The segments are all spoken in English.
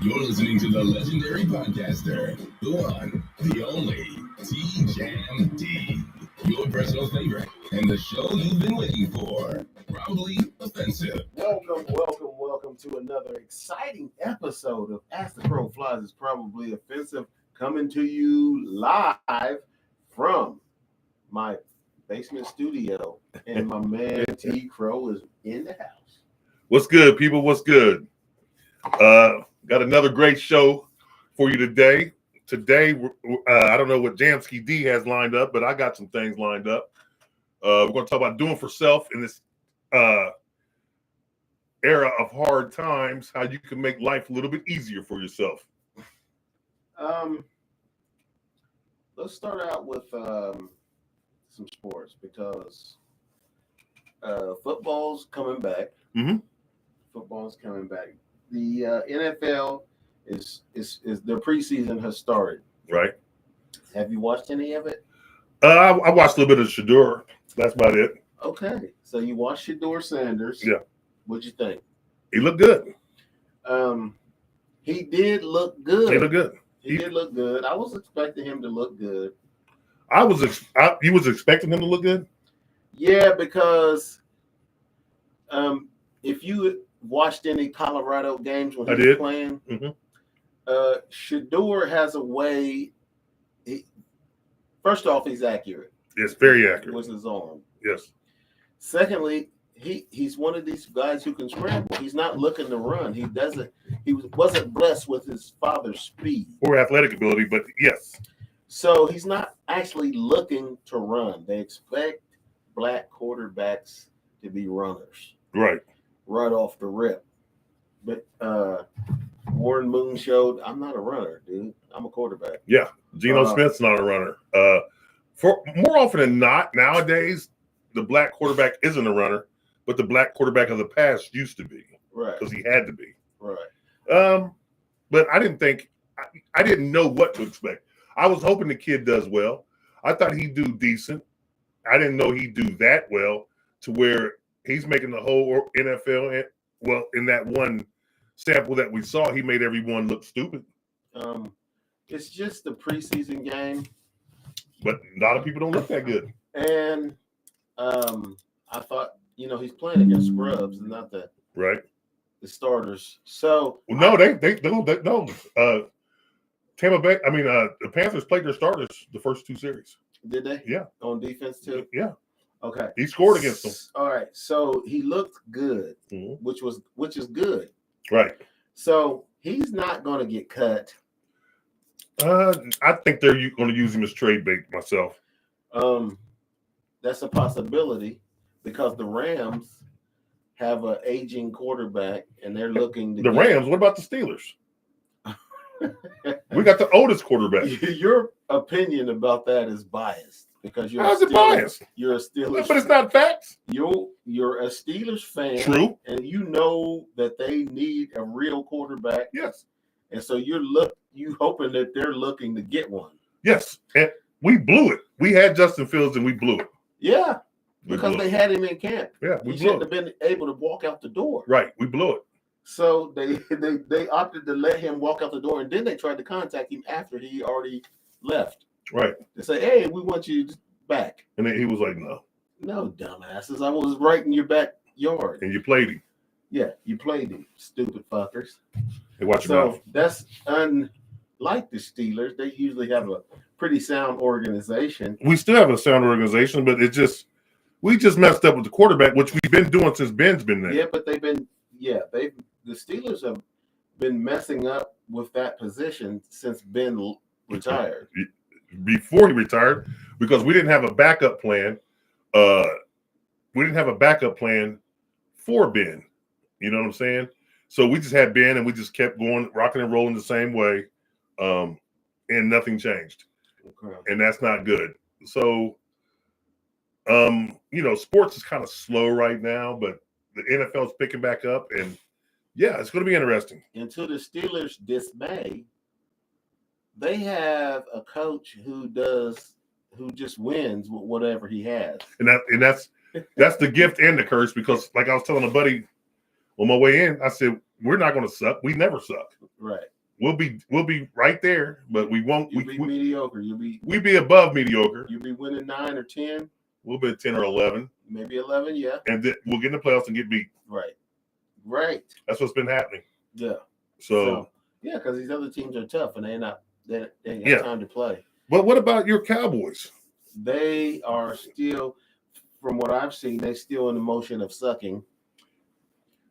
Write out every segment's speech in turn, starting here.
You're listening to the legendary podcaster, the one, the only, T-Jam D, your personal favorite, and the show you've been waiting for. Probably offensive. Welcome to another exciting episode of As the Crowe Flies is Probably Offensive, coming to you live from my basement studio, and my man T. Crowe is in the house. What's good, people? What's good? Got another great show for you today. Today, I don't know what Jamsky D has lined up, but I got some things lined up. We're going to talk about doing for self in this era of hard times, how you can make life a little bit easier for yourself. Let's start out with some sports because football's coming back. Mm-hmm. Football's coming back. The NFL is their preseason has started. Right. Have you watched any of it? I watched a little bit of Shador. That's about it. Okay, so you watched Shador Sanders. Yeah. What'd you think? He looked good. He did look good. He looked good. He did look good. I was expecting him to look good. You was expecting him to look good? Yeah, because if you watched any Colorado games when he was playing, Shador has a way. First off, he's accurate. Yes, very accurate. With his arm. Yes. Secondly, he's one of these guys who can scramble. He's not looking to run. He wasn't blessed with his father's speed or athletic ability, but yes. So he's not actually looking to run. They expect black quarterbacks to be runners. Right off the rip. But Warren Moon showed, I'm not a runner, dude. I'm a quarterback. Yeah. Geno Smith's not a runner. For more often than not, nowadays, the black quarterback isn't a runner, but the black quarterback of the past used to be. Right. Because he had to be. Right. But I didn't know what to expect. I was hoping the kid does well. I thought he'd do decent. I didn't know he'd do that well to where he's making the whole NFL. Well, in that one sample that we saw, he made everyone look stupid. It's just the preseason game. But a lot of people don't look that good. And I thought, he's playing against scrubs and not the starters. So they no. Tampa Bay. The Panthers played their starters the first two series. Did they? Yeah. On defense too. Yeah. Okay. He scored against them. All right. So he looked good, which is good. Right. So he's not going to get cut. I think they're going to use him as trade bait myself. That's a possibility because the Rams have an aging quarterback and they're looking to Rams. What about the Steelers? We got the oldest quarterback. Your opinion about that is biased because how's it biased? You're a Steelers, but it's not facts. You're a Steelers fan. True, and you know that they need a real quarterback. Yes, and so you hoping that they're looking to get one. Yes, and we blew it. We had Justin Fields and we blew it. Yeah, because they had him in camp. Yeah, he shouldn't have been able to walk out the door. Right, we blew it. So they opted to let him walk out the door, and then they tried to contact him after he already left. Right. They say, "Hey, we want you back." And then he was like, "No, dumbasses. I was right in your backyard." And you played him. Yeah, you played him, stupid fuckers. Hey, watch your mouth. That's unlike the Steelers. They usually have a pretty sound organization. We still have a sound organization, but we just messed up with the quarterback, which we've been doing since Ben's been there. Yeah, but the Steelers have been messing up with that position since Ben retired. Before he retired, because we didn't have a backup plan. We didn't have a backup plan for Ben. You know what I'm saying? So we just had Ben, and we just kept going, rocking and rolling the same way, and nothing changed. Okay. And that's not good. So, sports is kind of slow right now, but the NFL is picking back up, and yeah, it's going to be interesting. And to the Steelers' dismay, they have a coach who just wins with whatever he has. And that's the gift and the curse, because like I was telling a buddy on my way in, I said, we're not going to suck. We never suck. Right. We'll be right there, but we won't. You'll be mediocre. We'll be above mediocre. You'll be winning 9 or 10. We'll be 10 or 11. Maybe 11, yeah. And then we'll get in the playoffs and get beat. Right. That's what's been happening. Yeah. So yeah, because these other teams are tough and they ain't got time to play. But what about your Cowboys? They are still, from what I've seen, they still in the motion of sucking.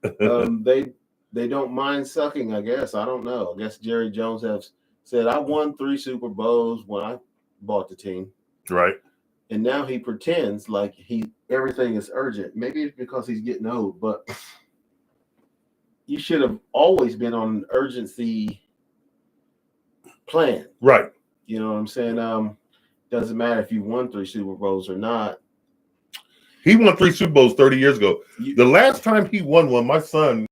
They don't mind sucking, I guess. I don't know. I guess Jerry Jones has said, I won 3 Super Bowls when I bought the team. Right. And now he pretends like everything is urgent. Maybe it's because he's getting old, but you should have always been on an urgency plan. Right. You know what I'm saying? Doesn't matter if you won 3 Super Bowls or not. He won 3 Super Bowls 30 years ago. The last time he won one, my son.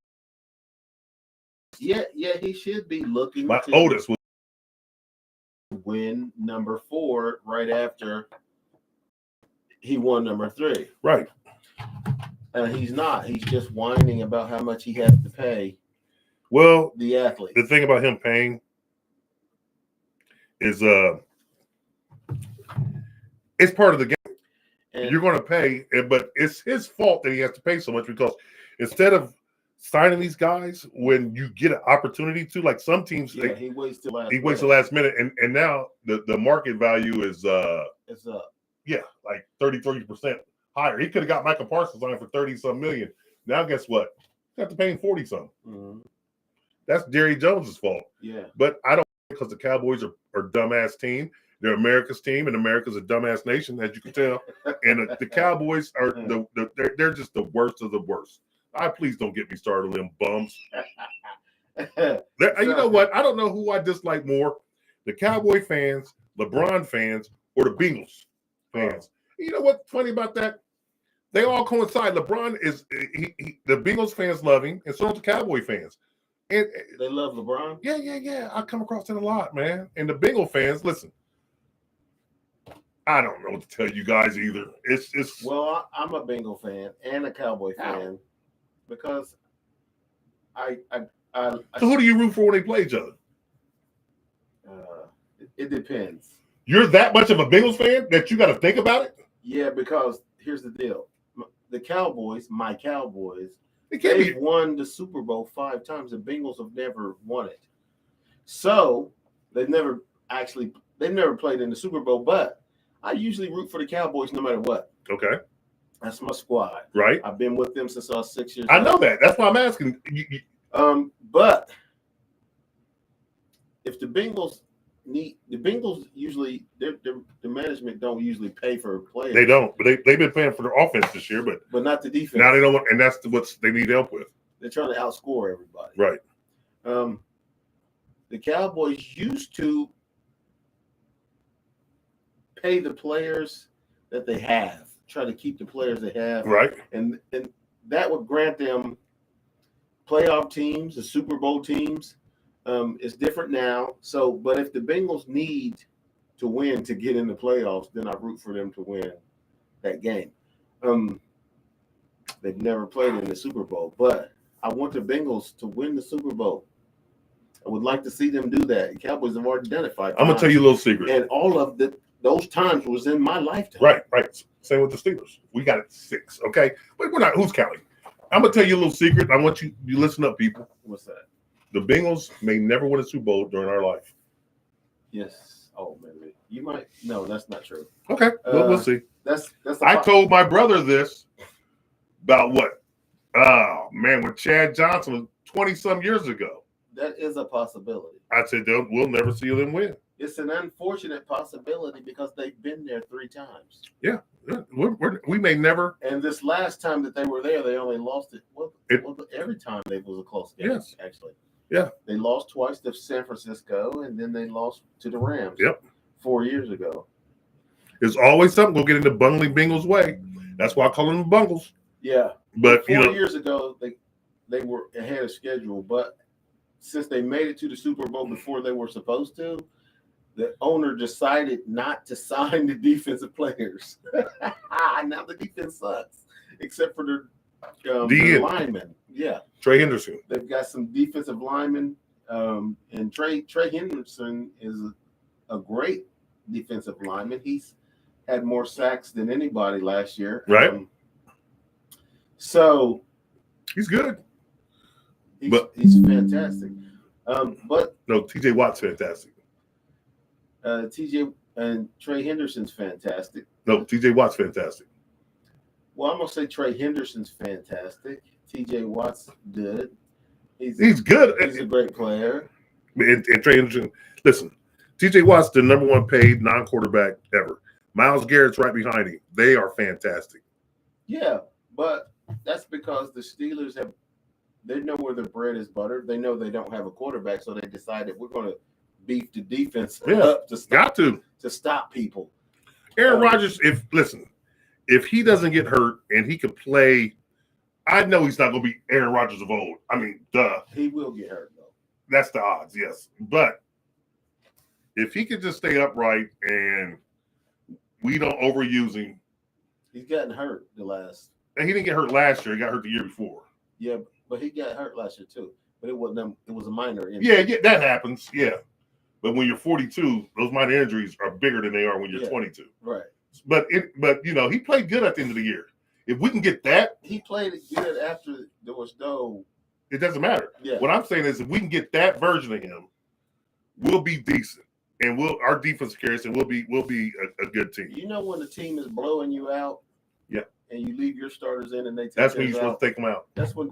Yeah, he should be looking. My oldest was win number 4 right after he won number 3. Right. He's not. He's just whining about how much he has to pay. Well, the athlete. The thing about him paying is it's part of the game. And you're going to pay, but it's his fault that he has to pay so much because instead of signing these guys when you get an opportunity to, like some teams, he waits till the last minute, and now the market value is it's up. Yeah, like 30% higher. He could have got Michael Parsons on for 30-some million. Now guess what? You have to pay him 40-some. Mm-hmm. That's Jerry Jones's fault. Yeah, but I don't, because the Cowboys are dumbass team. They're America's team, and America's a dumbass nation, as you can tell. And the Cowboys are they're just the worst of the worst. Please don't get me started on them bums. You know what? I don't know who I dislike more: the Cowboy fans, LeBron fans, or the Bengals fans. You know what's funny about that? They all coincide. LeBron is the Bengals fans love him, and so do the Cowboy fans. And they love LeBron. Yeah. I come across it a lot, man. And the Bengal fans, listen. I don't know what to tell you guys either. It's well, I'm a Bengal fan and a Cowboy fan because I so who do you root for when they play each other? It depends. You're that much of a Bengals fan that you got to think about it? Yeah, because here's the deal: the Cowboys, my Cowboys, they've won the Super Bowl 5 times. The Bengals have never won it, so they've never played in the Super Bowl, but I usually root for the Cowboys no matter what. Okay. That's my squad. Right. I've been with them since I was 6 years old. old. I know that. That's why I'm asking. But if the Bengals usually, the management don't usually pay for players. They don't. But they've been paying for their offense this year, but not the defense. Now they don't want, and that's what they need help with. They're trying to outscore everybody. Right. The Cowboys used to pay the players that they have, try to keep the players they have. Right. And that would grant them playoff teams, the Super Bowl teams. It's different now. So, but if the Bengals need to win to get in the playoffs, then I root for them to win that game. They've never played in the Super Bowl, but I want the Bengals to win the Super Bowl. I would like to see them do that. The Cowboys have already done it 5 times. I'm gonna tell you a little secret. And all of those times was in my lifetime. Right. Same with the Steelers. We got it 6. Okay, but we're not. Who's counting? I'm gonna tell you a little secret. I want you listen up, people. What's that? The Bengals may never win a Super Bowl during our life. Yes. Oh, maybe you might. No, that's not true. Okay, we'll see. That's. I told my brother this about what? Oh man, with Chad Johnson 20-some years ago. That is a possibility. I said we'll never see them win. It's an unfortunate possibility because they've been there 3 times. Yeah, we may never. And this last time that they were there, they only lost it. Well, every time they was a close game. Yes, actually. Yeah, they lost twice to San Francisco, and then they lost to the Rams. Yep, 4 years ago. There's always something gonna get in the bungling Bengals way. That's why I call them Bungles. Yeah, but 4 years ago they were ahead of schedule, but since they made it to the Super Bowl before they were supposed to, the owner decided not to sign the defensive players. Now the defense sucks, except for The linemen. Yeah. Trey Henderson. They've got some defensive linemen. And Trey Henderson is a great defensive lineman. He's had more sacks than anybody last year. Right. So he's good. He's fantastic. But no, TJ Watt's fantastic. TJ and Trey Henderson's fantastic. No, TJ Watt's fantastic. Well, I'm gonna say Trey Henderson's fantastic. TJ Watt's good. He's good. He's a great player. And Trey Henderson, listen, TJ Watt's the number one paid non-quarterback ever. Myles Garrett's right behind him. They are fantastic. Yeah, but that's because the Steelers they know where their bread is buttered. They know they don't have a quarterback, so they decided we're going to beef the defense up to stop people. Aaron Rodgers, if he doesn't get hurt and he can play, I know he's not going to be Aaron Rodgers of old. I mean, duh. He will get hurt, though. That's the odds, yes. But if he can just stay upright and we don't overuse him. He's gotten hurt And he didn't get hurt last year. He got hurt the year before. Yeah, but he got hurt last year, too. But it was a minor injury. Yeah, that happens, yeah. But when you're 42, those minor injuries are bigger than they are when you're 22. Right. But he played good at the end of the year. If we can get that, he played good after there was no. It doesn't matter. Yeah. What I'm saying is, if we can get that version of him, we'll be decent, and our defense carries, and we'll be a good team. You know when the team is blowing you out, yeah, and you leave your starters in, and they take that's when you're supposed to take them out. That's what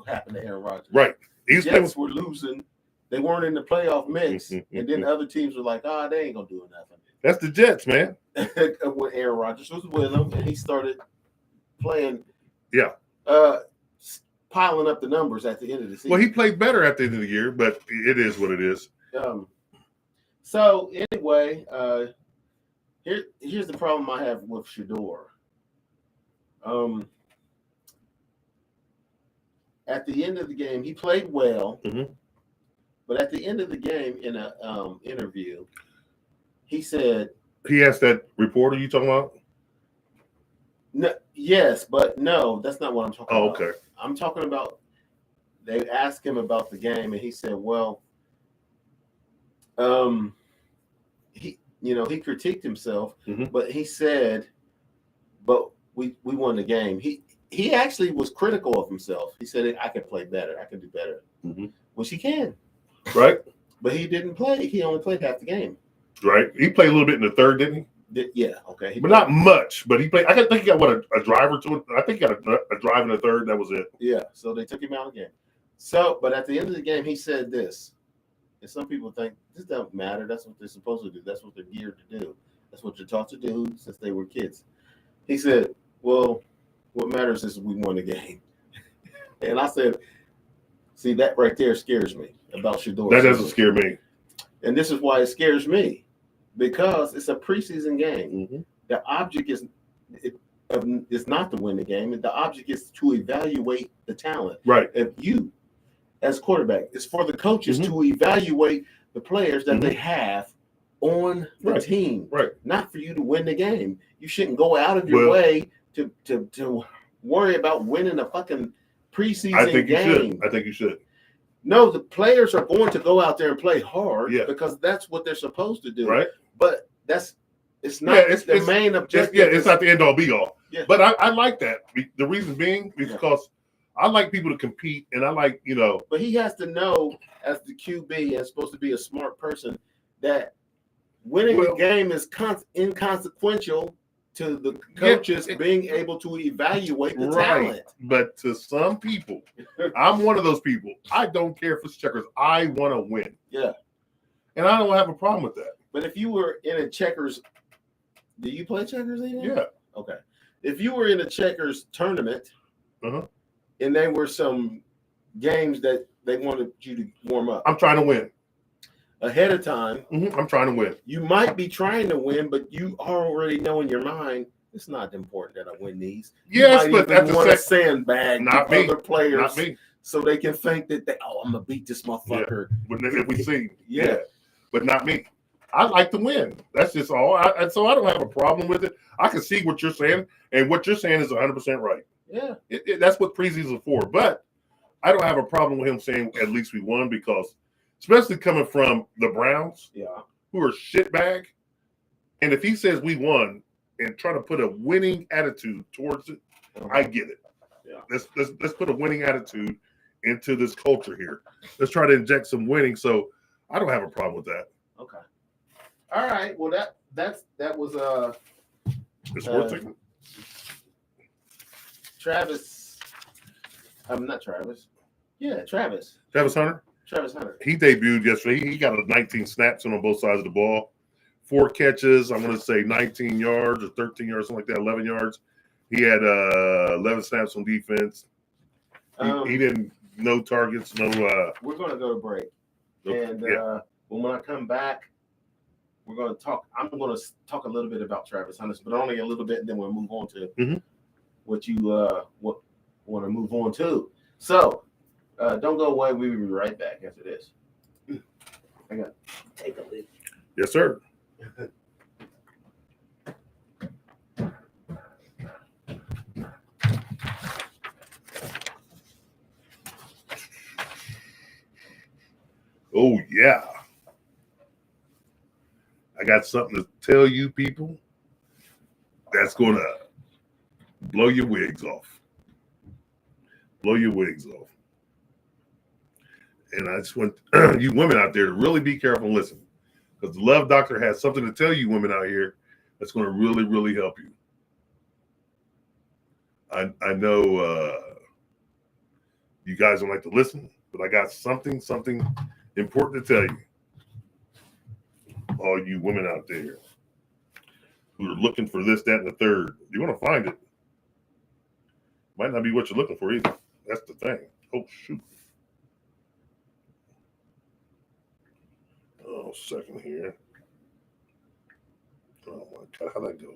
happened to Aaron Rodgers. Right. Jets were losing. They weren't in the playoff mix, and then other teams were like, they ain't gonna do nothing. That's the Jets, man. When Aaron Rodgers was with them, and he started playing. Yeah. Piling up the numbers at the end of the season. Well, he played better at the end of the year, but it is what it is. So anyway, here's the problem I have with Shedeur. At the end of the game, he played well, but at the end of the game, in a interview, he said he asked that reporter you talking about. No, yes, but no, that's not what I'm talking about. Okay. I'm talking about they asked him about the game, and he said, "Well, he critiqued himself, but he said, but we won the game. He actually was critical of himself. He said, I could play better. I could do better, which he can. Right. But he didn't play. He only played half the game. Right. He played a little bit in the third, didn't he? Yeah, okay. But not much. But he played. I think he got a drive or two. I think he got a drive in the third. That was it. Yeah. So they took him out again. So, but at the end of the game, he said this. And some people think this doesn't matter. That's what they're supposed to do. That's what they're geared to do. That's what you're taught to do since they were kids. He said, "Well, what matters is we won the game." And I said, "See, that right there scares me about Shedeur. That doesn't scare me. And this is why it scares me." Because it's a preseason game. The object is not to win the game. The object is to evaluate the talent. Right. If you, as quarterback, it's for the coaches to evaluate the players that they have on the team. Right. Not for you to win the game. You shouldn't go out of your way to worry about winning a fucking preseason game. I think you should. No, the players are going to go out there and play hard because that's what they're supposed to do. Right. But it's not the main objective. It's not the end all be all. Yeah. But I like that. The reason being is because I like people to compete, and I like, But he has to know, as the QB and supposed to be a smart person, that winning the game is inconsequential to the coaches being able to evaluate the talent. But to some people, I'm one of those people. I don't care if it's checkers. I want to win. Yeah. And I don't have a problem with that. But if you were in a checkers, do you play checkers even? Yeah. Okay. If you were in a checkers tournament, and there were some games that they wanted you to warm up. I'm trying to win. Ahead of time. I'm trying to win. You might be trying to win, but you already know in your mind, it's not important that I win these. Yes, but that's a sandbag other players. Not me. So they can think that I'm gonna beat this motherfucker. Yeah. If we see, but not me. I like to win. That's just all. So I don't have a problem with it. I can see what you're saying, and what you're saying is 100% right. Yeah. That's what preseason is for. But I don't have a problem with him saying at least we won because, especially coming from the Browns, who are shitbag, and if he says we won and try to put a winning attitude towards it, I get it. Yeah. Let's put a winning attitude into this culture here. Let's try to inject some winning. So I don't have a problem with that. Okay. All right. Well, that was it's working. Travis. Not Travis. Yeah, Travis. Travis Hunter. Travis Hunter. He debuted yesterday. He got 19 snaps on both sides of the ball, 4 catches. I'm going to say 19 yards or 13 yards, something like that, 11 yards. He had 11 snaps on defense. He didn't no targets, no. We're going to go to break, and when I come back, we're going to talk. I'm going to talk a little bit about Travis Hunter, but only a little bit, and then we'll move on to what you want to move on to. So. Don't go away. We'll be right back after this. I got to take a leak. Yes, sir. Oh, yeah. I got something to tell you people that's going to blow your wigs off. Blow your wigs off. And I just want you women out there to really be careful and listen, because the Love Doctor has something to tell you women out here that's going to really, really help you. I know you guys don't like to listen, but I got something important to tell you. All you women out there who are looking for this, that, and the third, you're going to find it. Might not be what you're looking for either. That's the thing. Oh, shoot. Oh, second here. Oh my God, how'd that go?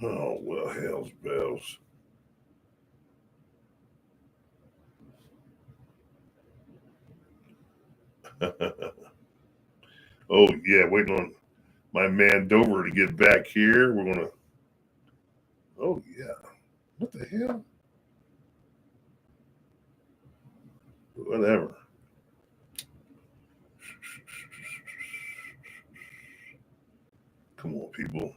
Oh, well, hell's bells. Oh, yeah, waiting on my man Dover to get back here. We're going to. Oh, yeah. What the hell? Whatever. Come on, people.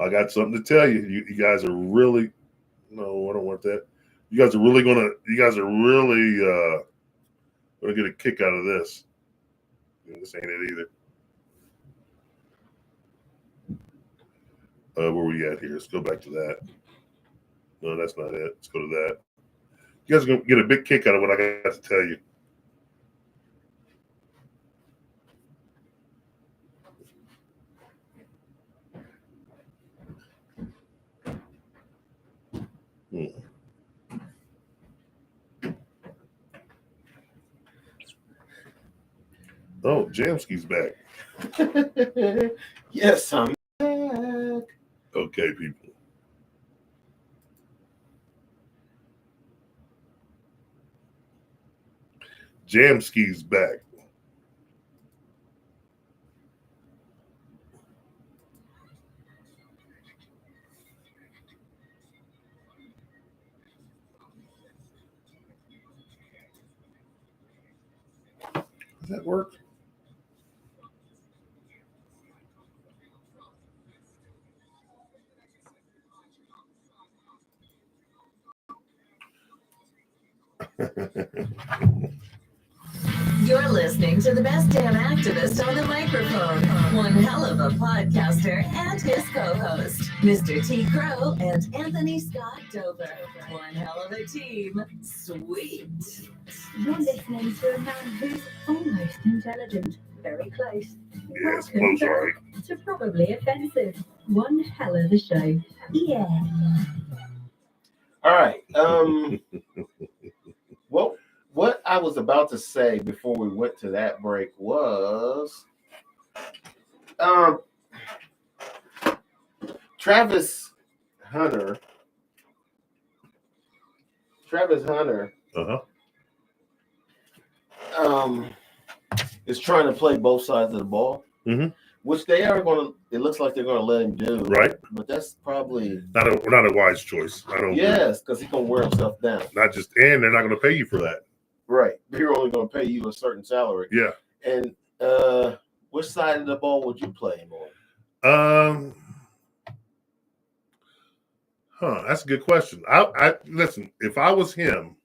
I got something to tell you. You guys are really, no, I don't want that. You guys are really gonna get a kick out of this. This ain't it either. Where we at here? Let's go back to that. No, that's not it. Let's go to that. You guys are gonna get a big kick out of what I got to tell you. Oh, Jamski's back. Yes, I'm back. Okay, people. Jamski's back. Does that work? You're listening to the best damn activist on the microphone. One hell of a podcaster and his co-host, Mr. T. Crowe and Anthony Scott Dover. One hell of a team. Sweet. You're listening to a man who's almost intelligent. Very close. Yes, close, all right. To probably offensive. One hell of a show. Yeah. All right. Well, what I was about to say before we went to that break was Travis Hunter. Is trying to play both sides of the ball. Mm-hmm. which they are going to. It looks like they're going to let him do. Right. But that's probably not a wise choice. I don't. Yes, because he's going to wear himself down. Not just, and they're not going to pay you for that. Right. They're only going to pay you a certain salary. Yeah. And which side of the ball would you play him on? That's a good question. I listen. If I was him,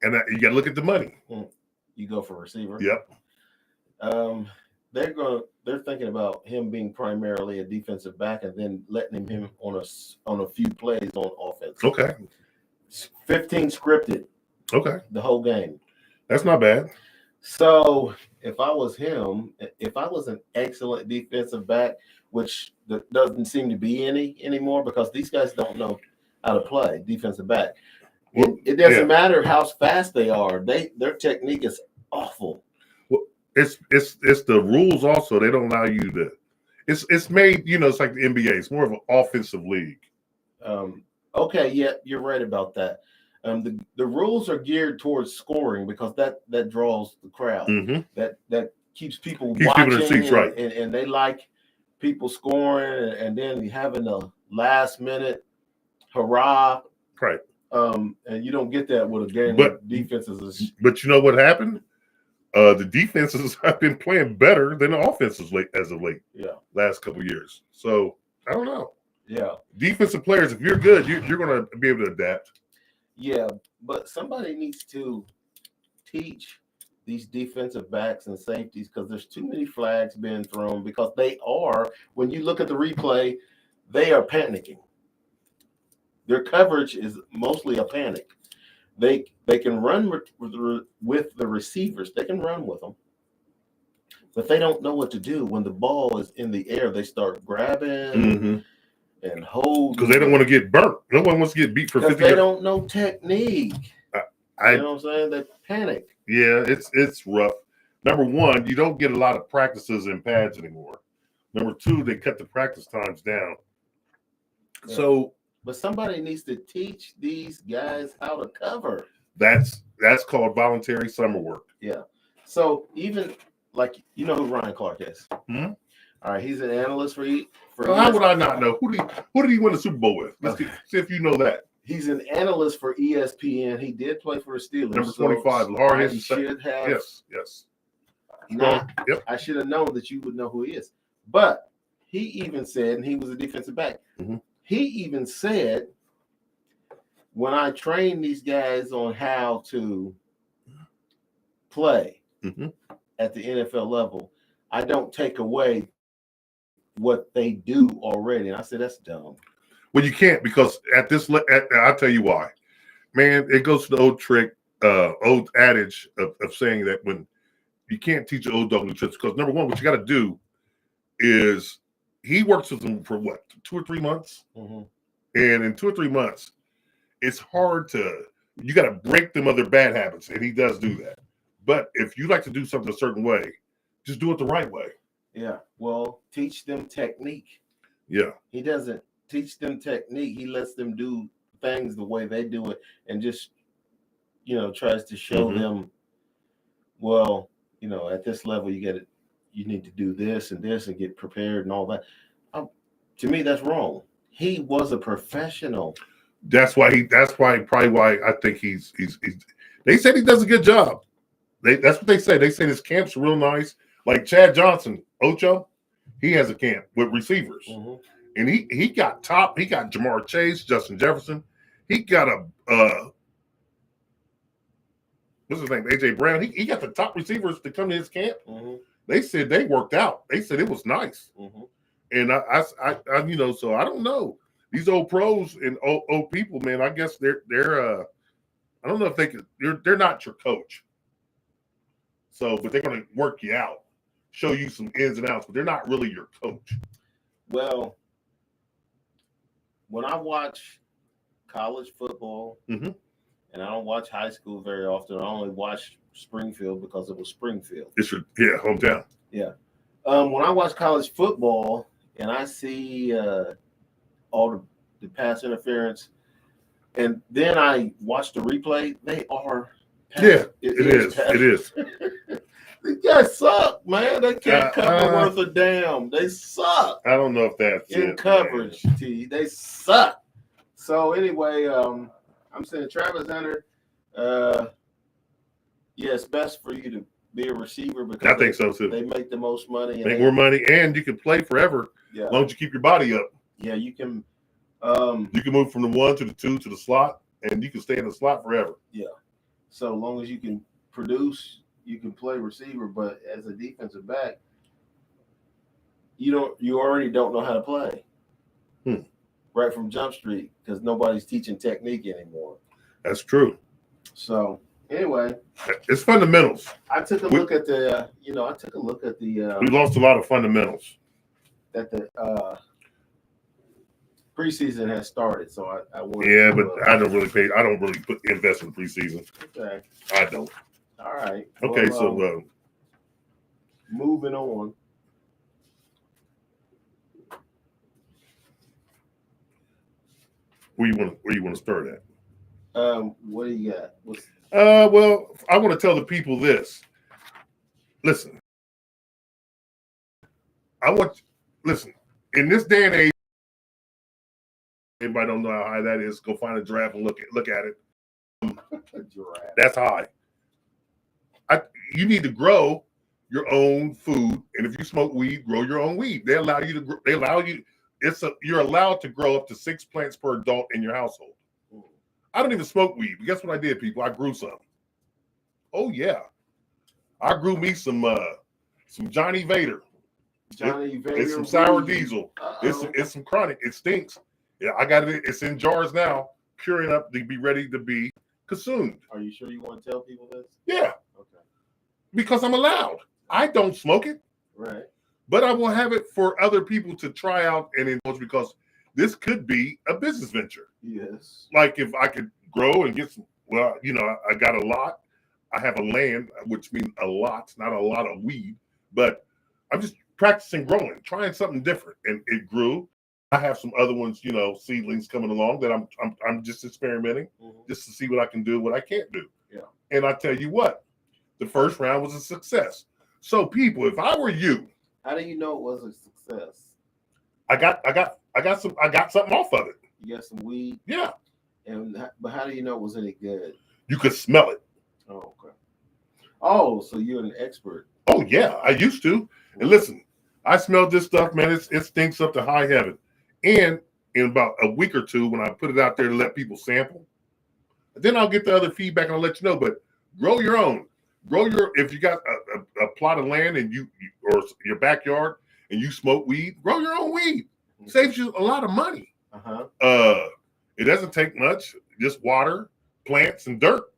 and you got to look at the money. You go for receiver. Yep. They're thinking about him being primarily a defensive back and then letting him on a few plays on offense. Okay. 15 scripted. Okay. The whole game. That's not bad. So if I was him, if I was an excellent defensive back, which doesn't seem to be any anymore because these guys don't know how to play defensive back. It doesn't matter how fast they are. Their technique is awful. Well, it's the rules also. They don't allow you to. It's made, it's like the NBA. It's more of an offensive league. Okay, yeah, you're right about that. The rules are geared towards scoring because that draws the crowd. Mm-hmm. That keeps people watching. People in the seats, right? And they like people scoring and then having a last minute hurrah. Right. And you don't get that with a game with defenses. But you know what happened? The defenses have been playing better than the offenses as of late. Yeah. Last couple of years. So I don't know. Yeah. Defensive players, if you're good, you're going to be able to adapt. Yeah, but somebody needs to teach these defensive backs and safeties because there's too many flags being thrown because they are, when you look at the replay, they are panicking. Their coverage is mostly a panic. They can run with the receivers. They can run with them. But they don't know what to do. When the ball is in the air, they start grabbing and holding. Because they don't want to get burnt. No one wants to get beat for 50 yards. They don't know technique. You know what I'm saying? They panic. Yeah, it's rough. Number one, you don't get a lot of practices in pads anymore. Number two, they cut the practice times down. Yeah. So, but somebody needs to teach these guys how to cover. That's called voluntary summer work. Yeah. So even like who Ryan Clark is. Mm-hmm. All right, he's an analyst for well, how would I not know? Who did he win the Super Bowl with? Let's see if you know that. He's an analyst for ESPN. He did play for the Steelers. Number 25. Laura he should have. Yes. Yep. I should have known that you would know who he is. But he even said, and he was a defensive back. Mm-hmm. He even said, when I train these guys on how to play at the NFL level, I don't take away what they do already. And I said, that's dumb. Well, you can't because I'll tell you why. Man, it goes to the old trick, old adage of saying that when you can't teach an old dog new tricks because number one, what you got to do is he works with them for what, 2 or 3 months? Mm-hmm. And in 2 or 3 months, it's hard you got to break them of their bad habits. And he does do that. But if you like to do something a certain way, just do it the right way. Yeah. Well, teach them technique. Yeah. He doesn't teach them technique. He lets them do things the way they do it and just, tries to show them, well, at this level, you need to do this and get prepared and all that. To me, that's wrong. He was a professional. That's why probably why I think he's they said he does a good job. That's what they say. They say his camp's real nice. Like Chad Johnson, Ocho, he has a camp with receivers. Mm-hmm. And he got Jamar Chase, Justin Jefferson. He got what's his name? AJ Brown. He got the top receivers to come to his camp. Mm-hmm. They said they worked out. They said it was nice. Mm-hmm. And I so I don't know. These old pros and old people, man, I guess they're I don't know if they're not your coach. So, but they're going to work you out, show you some ins and outs, but they're not really your coach. Well, when I watch college football, and I don't watch high school very often, I only watch Springfield because it was Springfield. It's your hometown. Yeah. When I watch college football and I see all the pass interference, and then I watch the replay, they are. It is. These guys suck, man. They can't cover worth a damn. They suck. I don't know if that's in coverage, T. They suck. So anyway, I'm saying Travis Hunter, it's best for you to be a receiver because I think so too. They make the most money. Make more money, and you can play forever as long as you keep your body up. Yeah, you can. You can move from the 1 to the 2 to the slot, and you can stay in the slot forever. Yeah. So long as you can produce, you can play receiver. But as a defensive back, you already don't know how to play. Right from Jump Street, because nobody's teaching technique anymore. That's true. So anyway, it's fundamentals. I took a look at the. We lost a lot of fundamentals. That the preseason has started, so I want. Yeah, but I don't really invest in preseason. Okay. I don't. All right. Okay, well, so moving on. Where you want to start at? What do you got? Well, I want to tell the people this. Listen, in this day and age, anybody don't know how high that is, go find a giraffe and look at it. Giraffe. That's high. You need to grow your own food, and if you smoke weed, grow your own weed. You're allowed to grow up to 6 plants per adult in your household. I don't even smoke weed, but guess what I did, people? I grew some. Oh yeah, I grew me some Johnny Vader. It's some sour diesel. It's some chronic. It stinks. Yeah, I got it. It's in jars now, curing up to be ready to be consumed. Are you sure you want to tell people this? Yeah. Okay. Because I'm allowed. I don't smoke it. Right. But I will have it for other people to try out and indulge because this could be a business venture. Yes. Like if I could grow and get some, I got a lot. I have a land, which means a lot, not a lot of weed, but I'm just practicing growing, trying something different. And it grew. I have some other ones, seedlings coming along that I'm just experimenting just to see what I can do, what I can't do. Yeah. And I tell you what, the first round was a success. So people, if I were you, how do you know it was a success? I got something off of it. You got some weed? Yeah. But how do you know it was any good? You could smell it. Oh, okay. Oh, so you're an expert. Oh, yeah, I used to. And listen, I smelled this stuff, man. It stinks up to high heaven. And in about a week or two, when I put it out there to let people sample, then I'll get the other feedback and I'll let you know. But grow your own. If you got a plot of land and or your backyard and you smoke weed, grow your own weed. Saves you a lot of money. It doesn't take much, just water, plants, and dirt.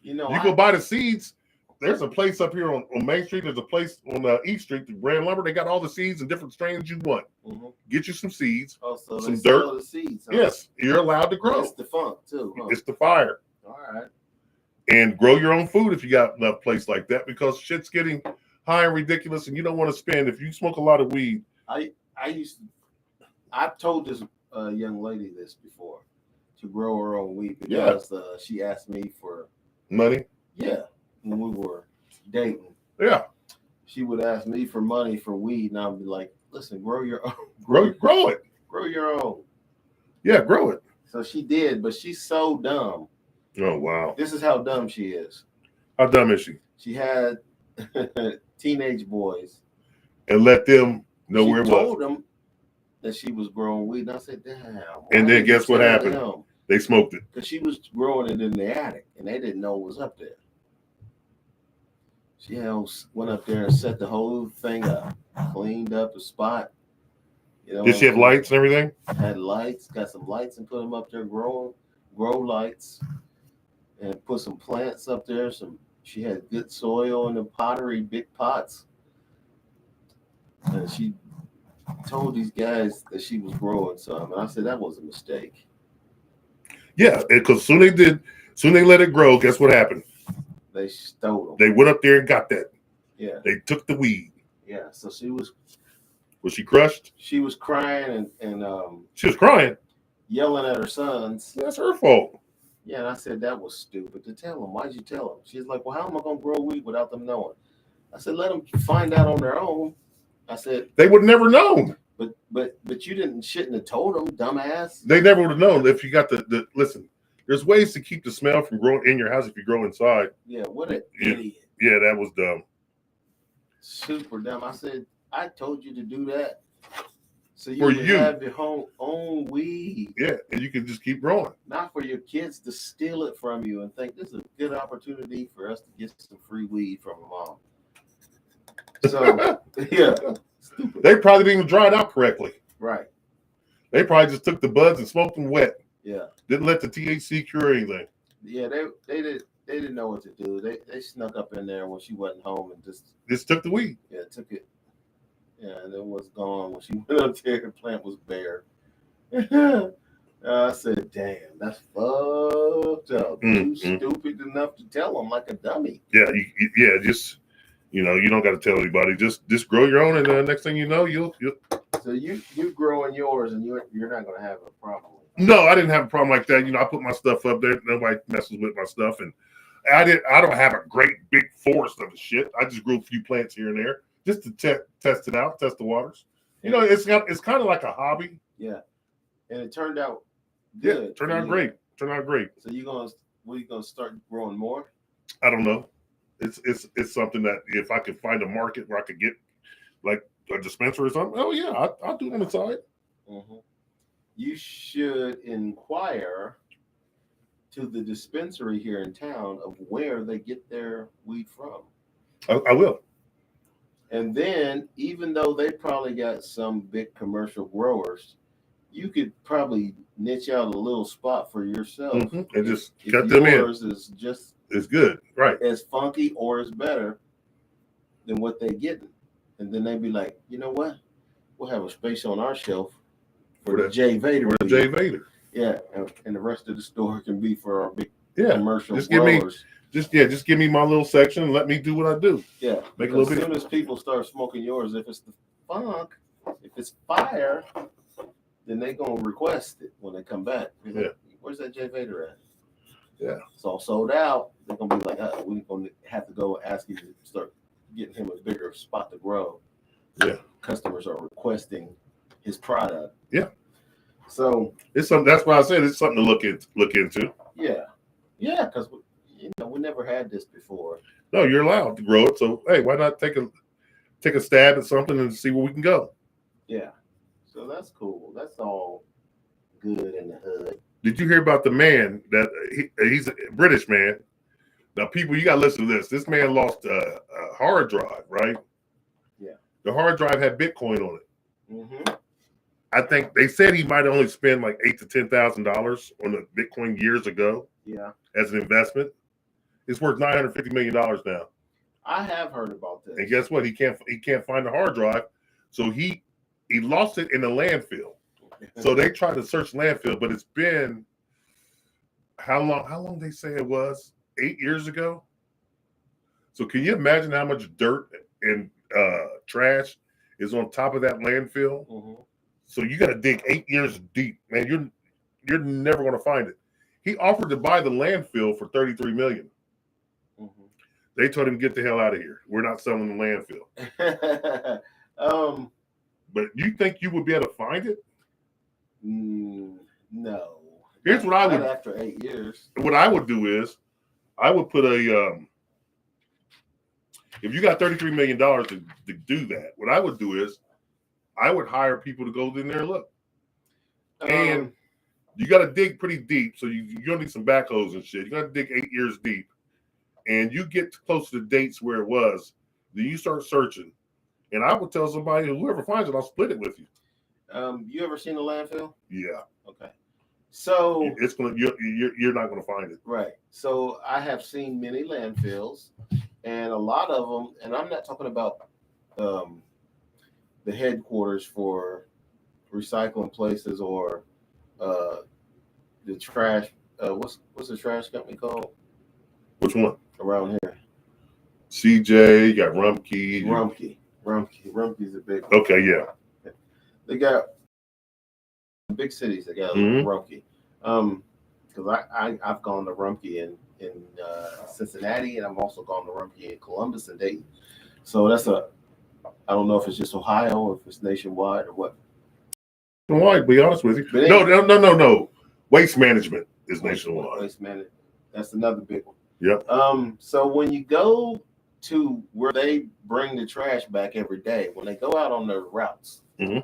You go buy the seeds. There's a place up here on Main Street. There's a place on East Street, the Brand Lumber. They got all the seeds and different strains you want. Get you some seeds, some dirt. The seeds, huh? Yes, you're allowed to grow. It's the funk too. Huh? It's the fire. All right. And grow your own food if you got enough place like that, because shit's getting high and ridiculous, and you don't want to spend. If you smoke a lot of weed, I've told this young lady this before, to grow her own weed because she asked me for money. Yeah, when we were dating. Yeah, she would ask me for money for weed, and I'd be like, "Listen, grow your own. Grow it. Grow your own. Yeah, grow it." So she did, but she's so dumb. Oh wow! This is how dumb she is. How dumb is she? She had teenage boys and let them know where it was. She told them that she was growing weed, and I said, "Damn!" And then guess what happened? They smoked it because she was growing it in the attic, and they didn't know it was up there. She went up there and set the whole thing up, cleaned up the spot. Did she have lights and everything? Had lights, got some lights, and put them up there, grow lights. And put some plants up there. She had good soil in the pottery, big pots. And she told these guys that she was growing some. And I said that was a mistake. Yeah, because soon they let it grow. Guess what happened? They stole them. They went up there and got that. Yeah. They took the weed. Yeah. So she was. Was she crushed? She was crying and she was crying, yelling at her sons. That's her fault. Yeah, and I said that was stupid to tell them. Why'd you tell them? She's like, well, how am I going to grow weed without them knowing? I said, let them find out on their own. I said, They would never known. but you shouldn't have told them, dumbass. They never would have known if you got the listen. There's ways to keep the smell from growing in your house if you grow inside. Yeah, what an idiot. Yeah, that was dumb. Super dumb. I said, I told you to do that. So For you have your own weed. Yeah, and you can just keep growing. Not for your kids to steal it from you and think this is a good opportunity for us to get some free weed from mom. So, yeah. Stupid. They probably didn't even dry it out correctly. Right. They probably just took the buds and smoked them wet. Yeah. Didn't let the THC cure anything. Yeah, they didn't know what to do. They snuck up in there when she wasn't home and just took the weed. Yeah, took it. Yeah, and it was gone when she went up there. The plant was bare. I said, "Damn, that's fucked up. You stupid enough to tell them like a dummy." Yeah, just you don't got to tell anybody. Just grow your own, and the next thing you know, you'll. So you growing yours, and you're not gonna have a problem. No, I didn't have a problem like that. I put my stuff up there. Nobody messes with my stuff, and I don't have a great big forest of the shit. I just grew a few plants here and there just to test it out, test the waters. It's kind of like a hobby. Yeah, and it turned out good. Yeah, turned out great. So what are you gonna start growing more? I don't know. It's something that if I could find a market where I could get like a dispensary or something, oh yeah, I'll do it on the side. Mm-hmm. You should inquire to the dispensary here in town of where they get their weed from. I will. And then, even though they probably got some big commercial growers, you could probably niche out a little spot for yourself. Mm-hmm. And just cut them in. Yours is just it's good, right? As funky or as better than what they getting. And then they'd be like, you know what? We'll have a space on our shelf for the J Vader. For the J Vader. Yeah, and the rest of the store can be for our big commercial growers. Just give me my little section and let me do what I do. Yeah. Make a little bit. As soon as people start smoking yours, if it's the funk, if it's fire, then they're gonna request it when they come back. Yeah. Where's that J Vader at? Yeah. It's all sold out. They're gonna be like, we're gonna have to go ask you to start getting him a bigger spot to grow. Yeah. Customers are requesting his product. Yeah. So it's something. That's why I said it's something to look into. Yeah. Yeah, because we never had this before. No, you're allowed to grow it. So hey, why not take a stab at something and see where we can go? Yeah. So that's cool. That's all good in the hood. Did you hear about the man that he's a British man? Now, people, you got to listen to this. This man lost a hard drive, right? Yeah. The hard drive had Bitcoin on it. Mm-hmm. I think they said he might only spend like $8,000 to $10,000 on the Bitcoin years ago. Yeah. As an investment, it's worth $950 million now. I have heard about this. And guess what? He can't find the hard drive, so he lost it in the landfill. So they tried to search landfill, but it's been how long they say it was? 8 years ago. So can you imagine how much dirt and trash is on top of that landfill? Mm-hmm. So you got to dig 8 years deep, man. You're never going to find it. He offered to buy the landfill for $33 million. Mm-hmm. They told him, "Get the hell out of here. We're not selling the landfill." But you think you would be able to find it? No. Here's what I would. After 8 years. What I would do is, I would put a. If you got $33 million to do that, what I would do is, I would hire people to go in there and look. And you got to dig pretty deep, so you're gonna need some backhoes and shit. You got to dig 8 years deep, and you get close to the dates where it was. Then you start searching, and I would tell somebody, whoever finds it, I'll split it with you. You ever seen a landfill? Yeah. Okay. So it's gonna you're not gonna find it. Right. So I have seen many landfills, and a lot of them, and I'm not talking about the headquarters for recycling places or the trash. What's the trash company called? Which one? Around here. CJ, you got Rumpke. Rumpke's a big one. Okay, yeah. They got big cities. They got Rumpke. Because I've gone to Rumpke in Cincinnati, and I've also gone to Rumpke in Columbus and Dayton. So that's I don't know if it's just Ohio or if it's nationwide or what. Nationwide, be honest with you. But No. Waste management is nationwide. Waste management. That's another big one. Yep. So when you go to where they bring the trash back every day, when they go out on their routes, Mhm.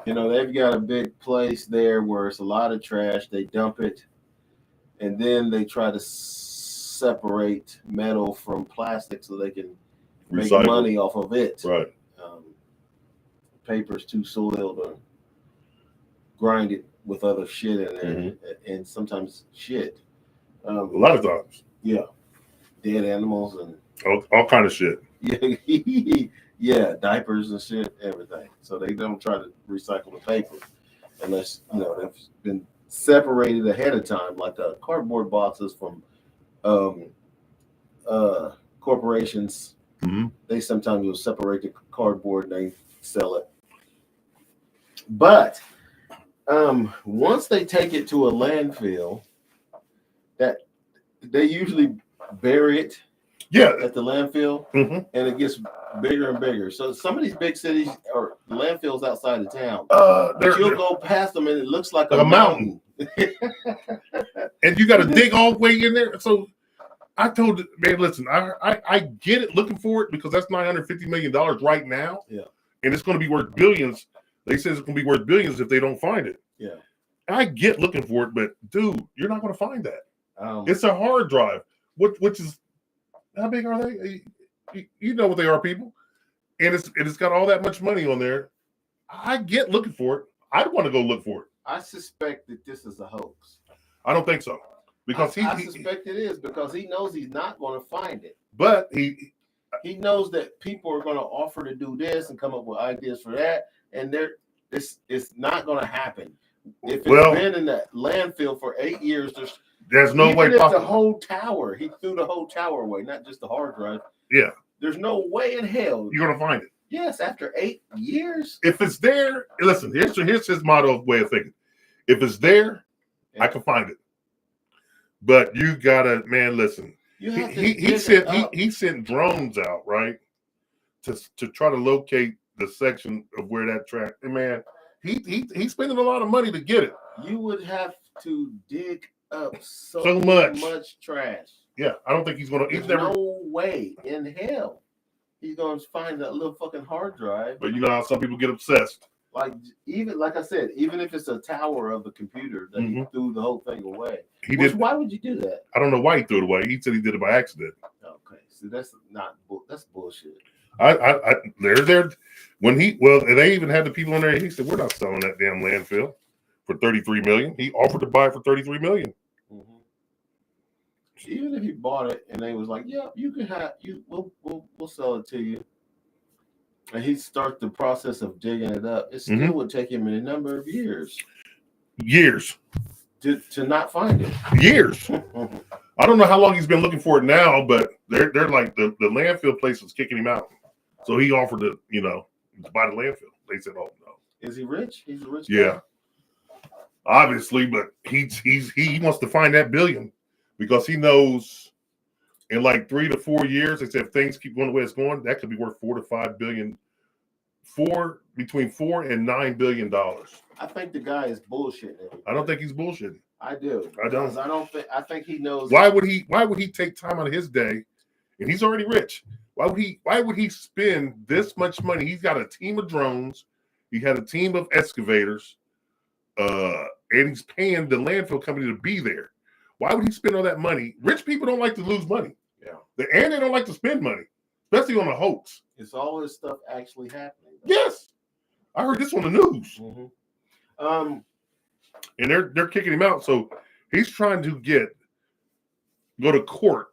you know, they've got a big place there where it's a lot of trash. They dump it, and then they try to separate metal from plastic so they can make Recycle. money off of it. Right. Paper's too soiled or grind it with other shit in there, and sometimes shit. A lot of times. Yeah, dead animals and all kind of shit. yeah, diapers and shit, everything. So they don't try to recycle the paper unless they've been separated ahead of time, like the cardboard boxes from corporations. Mm-hmm. They sometimes will separate the cardboard and they sell it. But once they take it to a landfill, that they usually bury it at the landfill, and it gets bigger and bigger. So some of these big cities or landfills outside of town, you'll go past them and it looks like a mountain. And you got to dig all the way in there. So I told it, man, listen, I get it looking for it because that's $950 million right now. Yeah. And it's going to be worth billions. They said it's going to be worth billions if they don't find it. Yeah. I get looking for it, but dude, you're not going to find that. It's a hard drive, which is, how big are they? You know what they are, people. And it's got all that much money on there. I get looking for it. I'd want to go look for it. I suspect that this is a hoax. I don't think so. Because I suspect it is because he knows he's not going to find it. But he knows that people are going to offer to do this and come up with ideas for that, and it's not going to happen. If it's been in that landfill for 8 years, there's no way possible. The whole tower, he threw the whole tower away, not just the hard drive. Yeah. There's no way in hell you're going to find it. Yes, after 8 years. If it's there, listen, here's his motto way of thinking. If it's there, I can find it. But you gotta, man, listen. He sent drones out, right? To try to locate the section of where that track. And man, he's spending a lot of money to get it. You would have to dig up so much trash. Yeah, I don't think he's gonna. There's no way in hell he's gonna find that little fucking hard drive. But you know how some people get obsessed. Like I said, even if it's a tower of a computer that he threw the whole thing away. Why would you do that? I don't know why he threw it away. He said he did it by accident. Okay, so that's bullshit. They even had the people in there. He said, "We're not selling that damn landfill for $33 million." He offered to buy it for $33 million. Even if he bought it and they was like, "Yeah, you can have we'll sell it to you," and he starts the process of digging it up, it still would take him a number of years. To not find it. Years. I don't know how long he's been looking for it now, but they're like the landfill place was kicking him out. So he offered to buy the landfill. They said, "Oh no." Is he rich? He's a rich guy. guy. Obviously, but he wants to find that billion because he knows in like 3 to 4 years, they said if things keep going the way it's going, that could be worth $4 to $5 billion. Between $4 and $9 billion. I think the guy is bullshitting. I don't think he's bullshitting. I do. I don't. I think he knows. Why would he take time out of his day? And he's already rich. Why would he spend this much money? He's got a team of drones. He had a team of excavators. And he's paying the landfill company to be there. Why would he spend all that money? Rich people don't like to lose money. Yeah. And they don't like to spend money, especially on a hoax. Is all this stuff actually happening? Yes. I heard this on the news. And they're kicking him out. So he's trying to go to court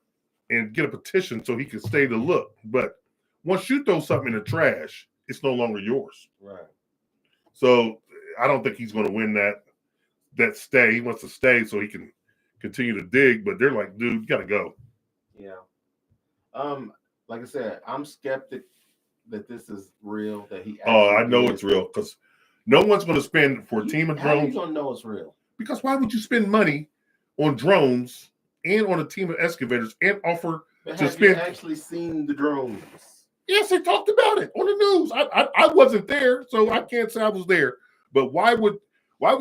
and get a petition so he can stay to look. But once you throw something in the trash, it's no longer yours. Right. So I don't think he's going to win that stay. He wants to stay so he can continue to dig. But they're like, dude, you got to go. Yeah. Like I said, I'm skeptic that this is real. That he. I know it's real because no one's going to spend for a team of drones. How are you going to know it's real? Because why would you spend money on drones and on a team of excavators and offer to spend? Have you actually seen the drones? Yes, they talked about it on the news. I wasn't there, so I can't say I was there. But why would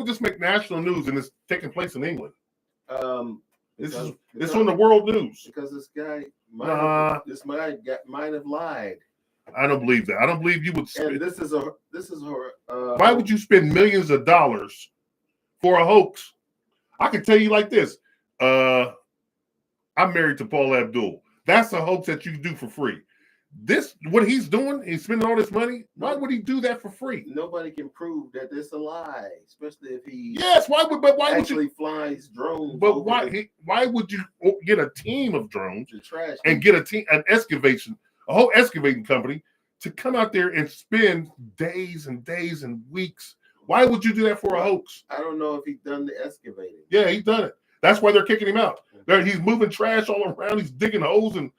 this make national news and it's taking place in England? It's on the world news. Because this guy might have lied. I don't believe that. I don't believe you would. And this is her. Why would you spend millions of dollars for a hoax? I can tell you like this. I'm married to Paul Abdul. That's a hoax that you do for free. What he's doing, he's spending all this money. Why would he do that for free? Nobody can prove that it's a lie, especially if he why would you flies drones? But why would you get a team of drones trash and get a whole excavating company to come out there and spend days and days and weeks? Why would you do that for a hoax? I don't know if he's done the excavating. Yeah, he's done it. That's why they're kicking him out. He's moving trash all around. He's digging holes and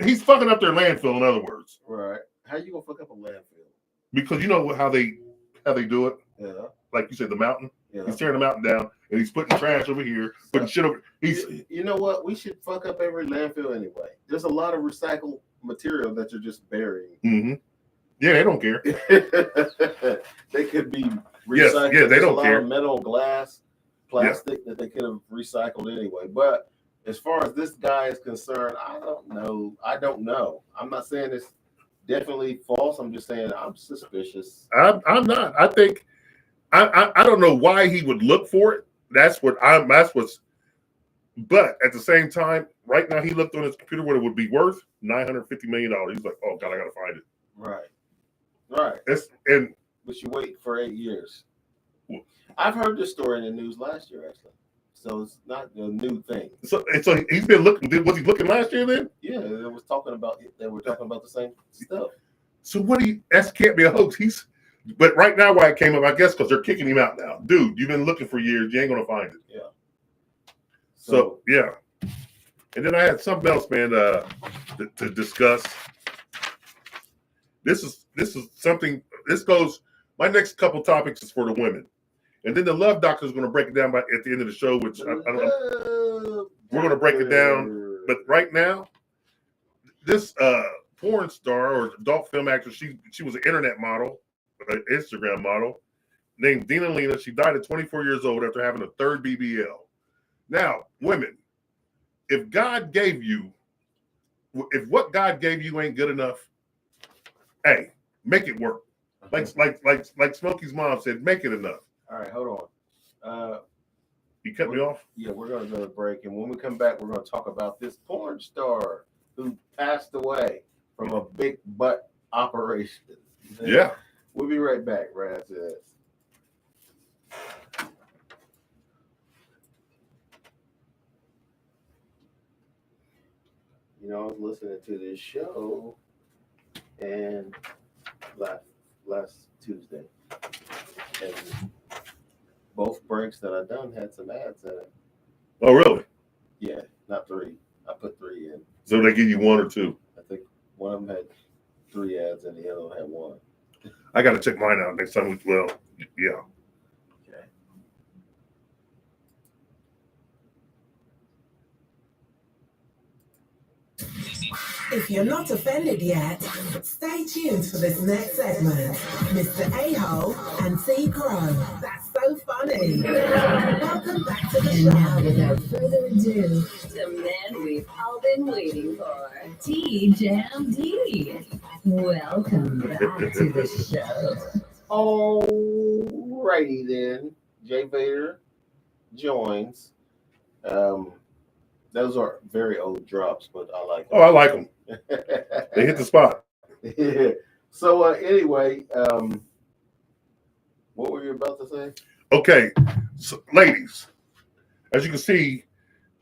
he's fucking up their landfill, in other words. Right. How you gonna fuck up a landfill? Because you know how they do it? Yeah. Like you said, the mountain. Yeah. He's tearing the mountain down and he's putting trash over here, putting shit over. You know what? We should fuck up every landfill anyway. There's a lot of recycled material that you're just burying. Mm-hmm. Yeah, they don't care. They could be recycled. Yeah, they don't care. Metal, glass, plastic that they could have recycled anyway. But as far as this guy is concerned, I don't know. I'm not saying it's definitely false. I'm just saying I'm suspicious. I'm not. I think I don't know why he would look for it. That's what's. But at the same time, right now he looked on his computer what it would be worth, $950 million. He's like, oh God, I gotta find it. Right. But you wait for 8 years. I've heard this story in the news last year, actually. So it's not a new thing. So he's been looking. Was he looking last year then? Yeah, they were talking about the same stuff. So that can't be a hoax. But right now why it came up, I guess, because they're kicking him out now. Dude, you've been looking for years. You ain't gonna find it. Yeah. So yeah. And then I had something else, man, to discuss. This is something. This goes. My next couple topics is for the women. And then the love doctor is going to break it down at the end of the show, which I don't know. We're going to break it down. But right now, this porn star or adult film actress, she was an internet model, an Instagram model, named Dina Lena. She died at 24 years old after having a third BBL. Now, women, if what God gave you ain't good enough, hey, make it work. Like Smokey's mom said, make it enough. All right, hold on. You cut me off? Yeah, we're going to go to break. And when we come back, we're going to talk about this porn star who passed away from a big butt operation. Yeah. We'll be right back right after this. You know, I was listening to this show and last Tuesday. And both breaks that I done had some ads in it. Oh, really? Yeah, not 3. I put 3 in. So they give you 1 or 2? I think one of them had 3 ads and the other one had 1. I got to check mine out next time. Well, yeah. Okay. If you're not offended yet, stay tuned for this next segment. Mr. A-Hole and T. Crowe. That's so funny. Welcome back to the show. And now, without further ado, the man we've all been waiting for, T-Jam D. Welcome back to the show. Alrighty then. Jay Vader joins. Those are very old drops, but I like them. Oh, I like them. They hit the spot. Yeah. So anyway, what were you about to say? Okay, so, ladies, as you can see,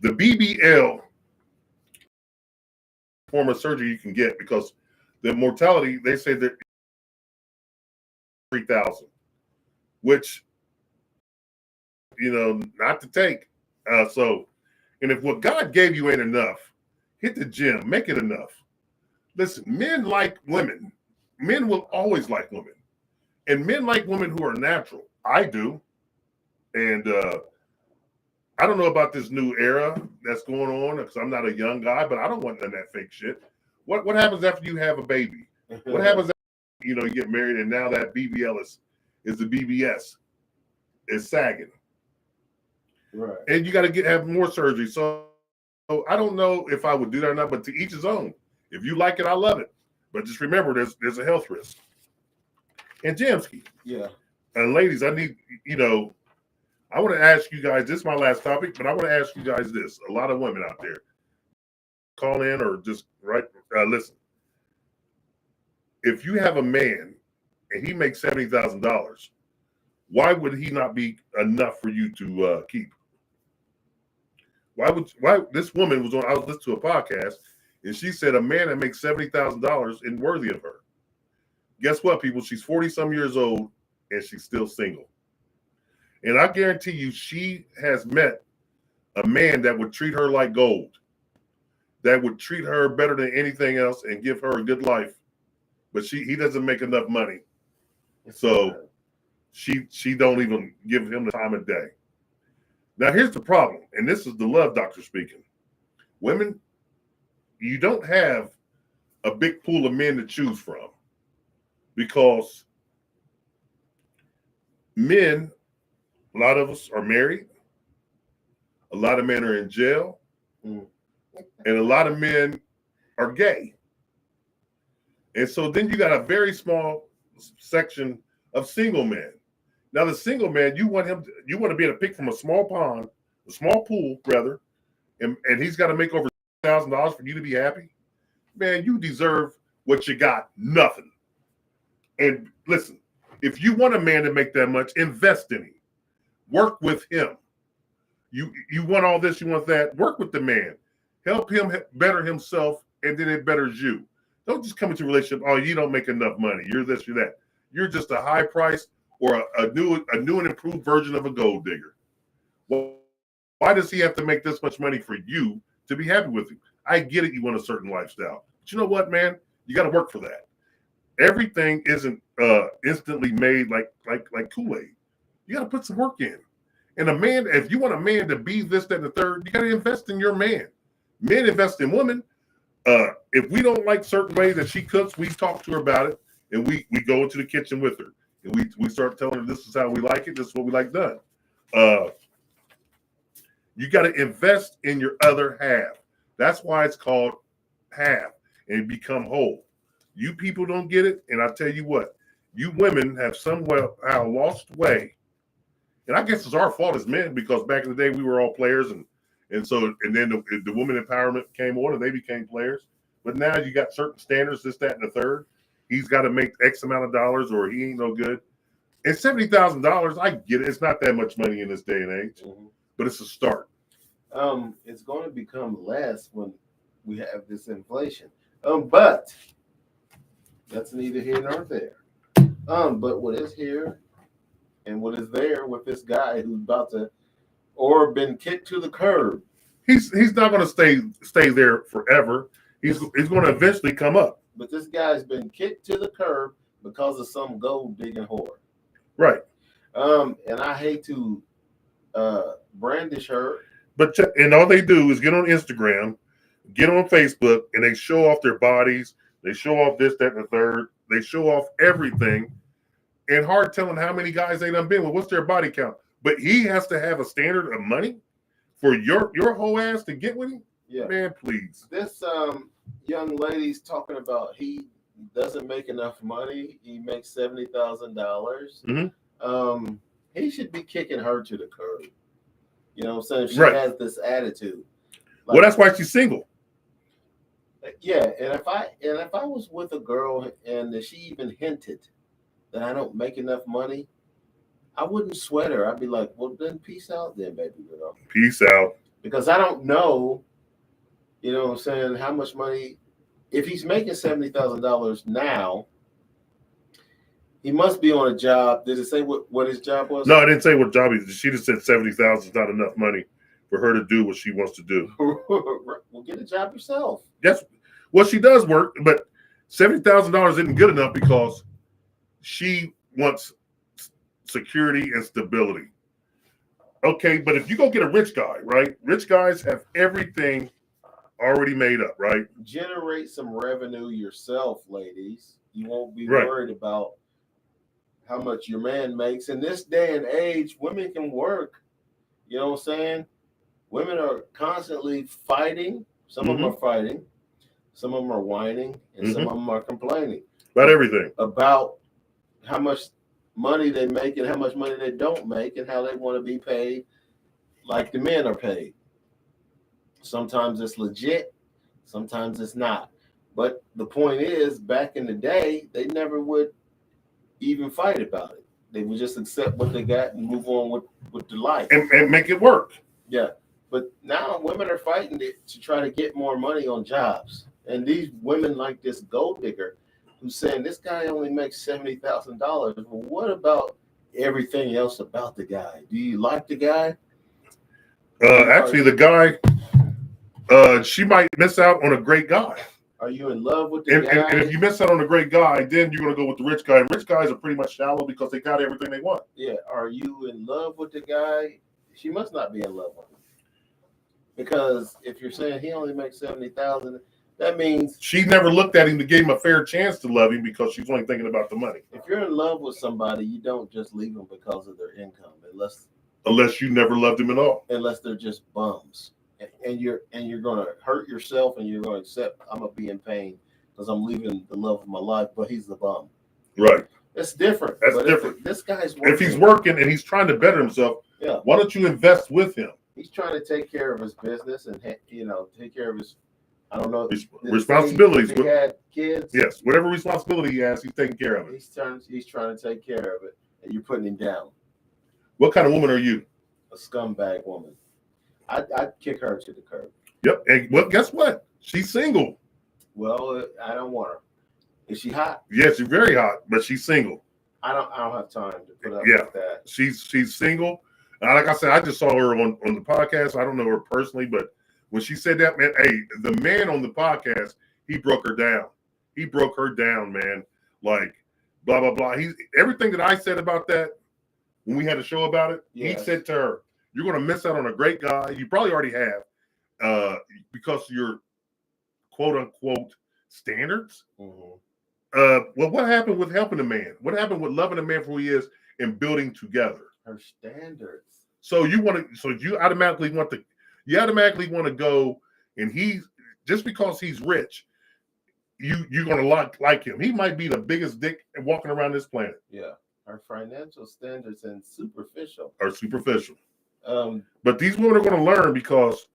the BBL form of surgery you can get because the mortality, they say that 3,000, which, not to take. And if what God gave you ain't enough, hit the gym, make it enough. Listen, men like women. Men will always like women. And men like women who are natural. I do. And I don't know about this new era that's going on because I'm not a young guy, but I don't want none of that fake shit. What happens after you have a baby? What happens after, you get married and now that BBL is the BBS is sagging. Right. And you got to have more surgery. So I don't know if I would do that or not, but to each his own. If you like it, I love it. But just remember, there's a health risk. And Jamsky. Yeah. And ladies, I need, I want to ask you guys, this is my last topic, but I want to ask you guys this. A lot of women out there, call in or just listen. If you have a man and he makes $70,000, why would he not be enough for you to keep? Why this woman I was listening to a podcast and she said a man that makes $70,000 isn't worthy of her. Guess what, people? She's 40-some years old and she's still single. And I guarantee you she has met a man that would treat her like gold, that would treat her better than anything else and give her a good life. But he doesn't make enough money. So she don't even give him the time of day. Now, here's the problem, and this is the love doctor speaking. Women, you don't have a big pool of men to choose from because men, a lot of us are married, a lot of men are in jail, and a lot of men are gay. And so then you got a very small section of single men. Now, the single man, you want to be able to pick from a small pond, a small pool, rather, and he's got to make over $1,000 for you to be happy. Man, you deserve what you got, nothing. And listen, if you want a man to make that much, invest in him. Work with him. You want all this, you want that, work with the man. Help him better himself, and then it betters you. Don't just come into a relationship, oh, you don't make enough money. You're this, you're that. You're just a high price or a new and improved version of a gold digger. Well, why does he have to make this much money for you to be happy with you? I get it, you want a certain lifestyle. But you know what, man? You got to work for that. Everything isn't instantly made like Kool-Aid. You got to put some work in. And a man, if you want a man to be this, that, and the third, you got to invest in your man. Men invest in women. If we don't like certain ways that she cooks, we talk to her about it, and we go into the kitchen with her. And we start telling her this is how we like it, this is what we like done. You got to invest in your other half. That's why it's called half and become whole. You people don't get it, and I tell you what, you women have somehow lost way. And I guess it's our fault as men because back in the day we were all players, and then the women empowerment came on and they became players. But now you got certain standards, this, that, and the third. He's got to make X amount of dollars or he ain't no good. And $70,000, I get it. It's not that much money in this day and age, but it's a start. It's going to become less when we have this inflation. But that's neither here nor there. But what is here and what is there with this guy who's about to or been kicked to the curb? He's not going to stay there forever. He's going to eventually come up. But this guy's been kicked to the curb because of some gold digging whore. Right. And I hate to brandish her. And all they do is get on Instagram, get on Facebook, and they show off their bodies. They show off this, that, and the third. They show off everything. And hard telling how many guys they done been with. What's their body count? But he has to have a standard of money for your whole ass to get with him? Yeah. Man, please. This young lady's talking about he doesn't make enough money. He makes $70,000. He should be kicking her to the curb. You know what I'm saying? She has this attitude. Well, that's why she's single. Yeah, and if I was with a girl and she even hinted that I don't make enough money, I wouldn't sweat her. I'd be like, well, then peace out then, baby girl. Peace out. Because I don't know, you know what I'm saying, how much money. If he's making $70,000 now, he must be on a job. Did it say what his job was? No, I didn't say what job he did. She just said $70,000 is not enough money for her to do what she wants to do. Well, get a job yourself. Yes. Well, she does work, but $70,000 isn't good enough because she wants security and stability. Okay, but if you go get a rich guy, right? Rich guys have everything already made up, right? Generate some revenue yourself, ladies. You won't be Right. worried about how much your man makes. In this day and age, women can work. You know what I'm saying? Women are constantly fighting. Some of them are fighting. Some of them are whining. And some of them are complaining. About everything. About how much money they make and how much money they don't make and how they want to be paid like the men are paid. Sometimes it's legit. Sometimes it's not. But the point is, back in the day, they never would even fight about it. They would just accept what they got and move on with the life. And make it work. Yeah. But now women are fighting to try to get more money on jobs. And these women like this gold digger who's saying this guy only makes $70,000. Well, what about everything else about the guy? Do you like the guy? Actually, the guy, she might miss out on a great guy. Are you in love with the guy? And if you miss out on a great guy, then you're going to go with the rich guy. And rich guys are pretty much shallow because they got everything they want. Yeah. Are you in love with the guy? She must not be in love with him. Because if you're saying he only makes $70,000, that means she never looked at him to give him a fair chance to love him because she's only thinking about the money. If you're in love with somebody, you don't just leave them because of their income, unless you never loved him at all. Unless they're just bums, and you're going to hurt yourself, and you're going to accept I'm gonna be in pain because I'm leaving the love of my life, but he's the bum. Right. It's different. That's different. This guy's working. If he's working and he's trying to better himself, yeah. Why don't you invest with him? He's trying to take care of his business and take care of his. I don't know. Responsibilities. He had kids. Yes, whatever responsibility he has, he's taking care of it. He's trying to take care of it, and you're putting him down. What kind of woman are you? A scumbag woman. I'd kick her to the curb. Yep. And well, guess what? She's single. Well, I don't want her. Is she hot? Yes, she's very hot, but she's single. I don't have time to put up with that. She's single. Like I said, I just saw her on the podcast. I don't know her personally, but when she said that, man, hey, the man on the podcast, he broke her down. He broke her down, man. Like, blah, blah, blah. Everything that I said about that when we had a show about it, He said to her, you're going to miss out on a great guy. You probably already have because of your quote-unquote standards. Well, what happened with helping a man? What happened with loving a man for who he is and building together? Her standards. So you automatically want to go, and he's just because he's rich, you're gonna like him. He might be the biggest dick walking around this planet. Yeah, her financial standards are superficial. But these women are going to learn because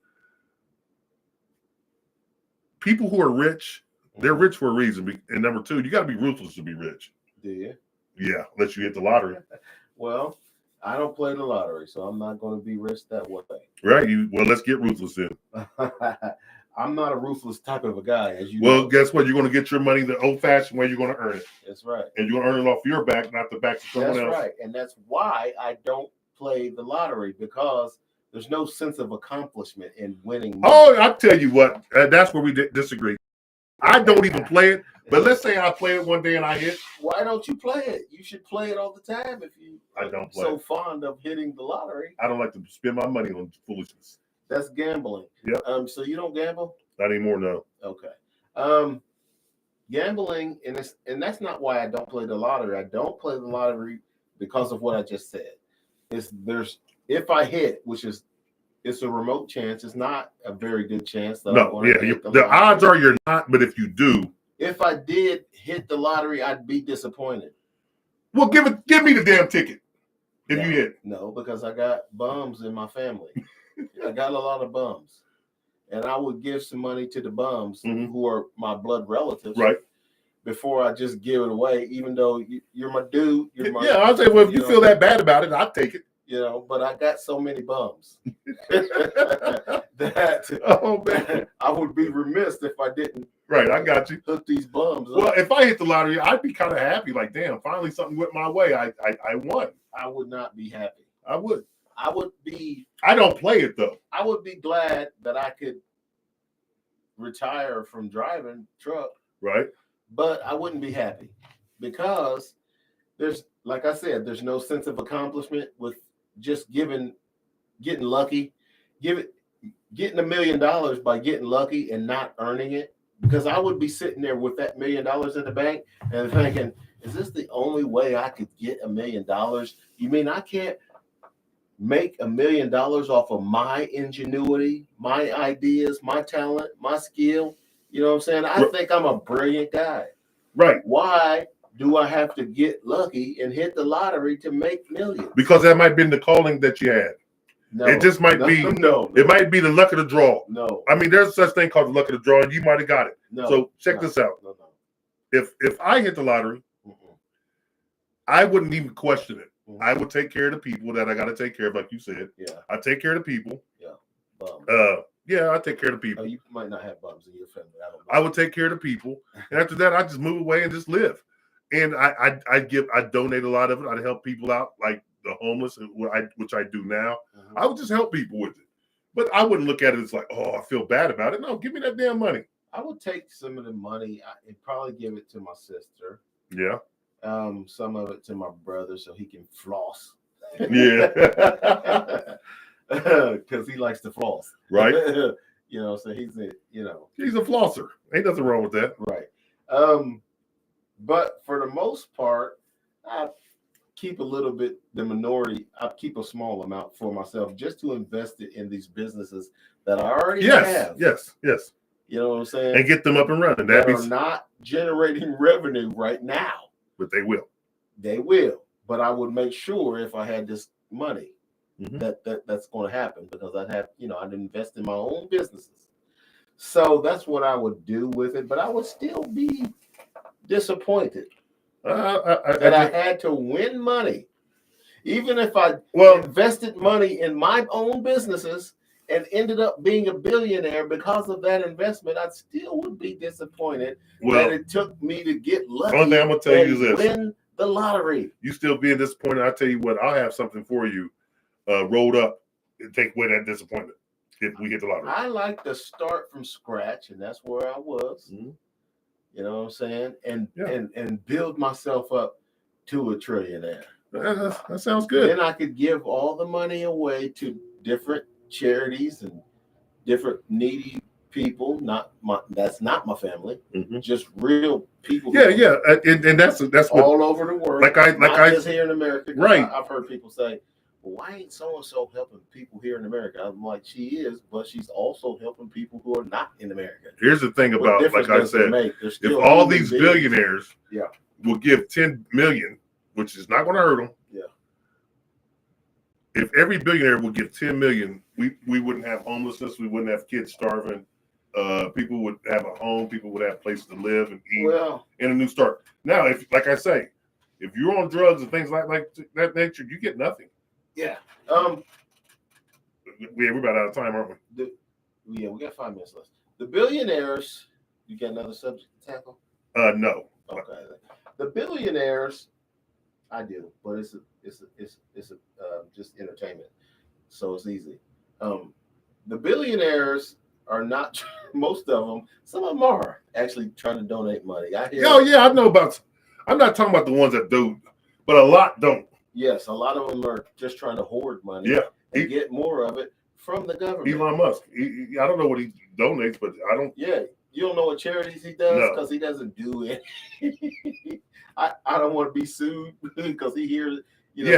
people who are rich, they're rich for a reason. And number two, you got to be ruthless to be rich. Do you? Yeah, unless you hit the lottery. Well, I don't play the lottery, so I'm not going to be rich that way. Right. Well, let's get ruthless then. I'm not a ruthless type of a guy, as you know. Well, guess what? You're going to get your money the old-fashioned way. You're going to earn it. That's right. And you're going to earn it off your back, not the back of someone else. That's right. And that's why I don't play the lottery, because there's no sense of accomplishment in winning money. Oh, I'll tell you what. That's where we disagree. I don't even play it. But let's say I play it one day and I hit. Why don't you play it? You should play it all the time if you are so fond of hitting the lottery. I don't like to spend my money on foolishness. That's gambling. Yeah. So you don't gamble? Not anymore, no. Okay. Gambling, and that's not why I don't play the lottery. I don't play the lottery because of what I just said. If I hit, it's a remote chance. It's not a very good chance that I'm going to hit the lottery. Odds are you're not, but if you do. If I did hit the lottery, I'd be disappointed. Well, give me the damn ticket if you hit. No, because I got bums in my family. I got a lot of bums. And I would give some money to the bums who are my blood relatives. Right. Before I just give it away, even though you're my dude. I'll say, well, if you feel that bad about it, I'll take it. But I got so many bums that I would be remiss if I didn't. Right, I got you. Hook these bums. Well, if I hit the lottery, I'd be kind of happy. Like, damn, finally something went my way. I won. I would not be happy. I would. I would be. I don't play it though. I would be glad that I could retire from driving truck. Right. But I wouldn't be happy because like I said, there's no sense of accomplishment with just getting lucky. getting $1 million by getting lucky and not earning it, because I would be sitting there with that $1 million in the bank and thinking, is this the only way I could get $1 million? You mean I can't make $1 million off of my ingenuity, my ideas, my talent, my skill? You know what I'm saying? I think I'm a brilliant guy. Right. Why do I have to get lucky and hit the lottery to make millions? Because that might have been the calling that you had. No, it just might be. No. It might be the luck of the draw. No. I mean, there's such thing called the luck of the draw, and you might have got it. No. So check this out. No. If I hit the lottery, I wouldn't even question it. I would take care of the people that I got to take care of, like you said. Yeah. I take care of the people. Yeah. Bums. Yeah, I take care of the people. Oh, you might not have bums in your family. I don't know. I would take care of the people, and after that, I just move away and just live. And I donate a lot of it. I'd help people out, like the homeless, which I do now. I would just help people with it, but I wouldn't look at it as like, oh, I feel bad about it. No, give me that damn money. I would take some of the money and probably give it to my sister. Yeah. Some of it to my brother so he can floss. Yeah. Because he likes to floss. Right. You know, so he's a flosser. Ain't nothing wrong with that. Right. But for the most part, I keep a little bit, the minority, I keep a small amount for myself just to invest it in these businesses that I already have. Yes. You know what I'm saying? And get them up and running. That are not generating revenue right now. But they will. They will. But I would make sure if I had this money that's going to happen, because I'd invest in my own businesses. So that's what I would do with it. But I would still be disappointed that I had to win money. Even if I invested money in my own businesses and ended up being a billionaire because of that investment, I still would be disappointed that it took me to get lucky. One thing I'm gonna tell you is this: win the lottery. You still being disappointed. I'll tell you what, I'll have something for you rolled up and take away that disappointment if we hit the lottery. I like to start from scratch, and that's where I was. Mm-hmm. You know what I'm saying? And build myself up to a trillionaire. That sounds good. Then I could give all the money away to different charities and different needy people. That's not my family. Just real people. Yeah. And that's what, all over the world. Not just here in America. Right. I've heard people say, well, why ain't so-and-so helping people here in America? I'm like, she is, but she's also helping people who are not in America. Here's the thing about, like I said, if all these billionaires will give 10 million, which is not going to hurt them. Yeah. If every billionaire would give 10 million, we wouldn't have homelessness. We wouldn't have kids starving. People would have a home. People would have places to live and eat and a new start. Now, if, like I say, if you're on drugs and things like that nature, you get nothing. Yeah. We're about out of time, aren't we? We got 5 minutes left. The billionaires. You got another subject to tackle? No. Okay. The billionaires, I do, but it's just entertainment, so it's easy. The billionaires are not. Most of them. Some of them are actually trying to donate money. I know about. I'm not talking about the ones that do, but a lot don't. Yes, a lot of them are just trying to hoard money. Yeah, and get more of it from the government. Elon Musk. I don't know what he donates, but I don't. Yeah, you don't know what charities he does because he doesn't do it. I don't want to be sued because he hears,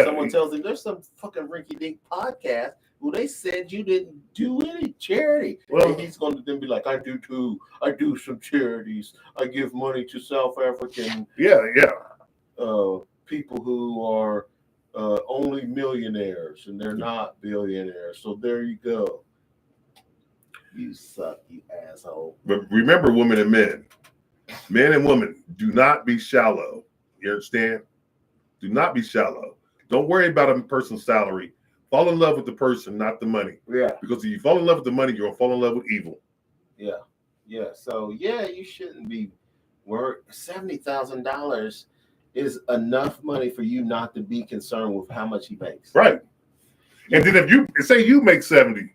someone tells him there's some fucking rinky-dink podcast who they said you didn't do any charity. Well, and he's going to then be like, I do too. I do some charities. I give money to South African people who are only millionaires and they're not billionaires. So there you go. You suck, you asshole. But remember, women and men. Men and women, do not be shallow. You understand? Do not be shallow. Don't worry about a person's salary. Fall in love with the person, not the money. Yeah. Because if you fall in love with the money, you're going to fall in love with evil. Yeah. Yeah. So, you shouldn't be worried. $70,000 is enough money for you not to be concerned with how much he makes. Right. Yeah. And then if you say you make 70,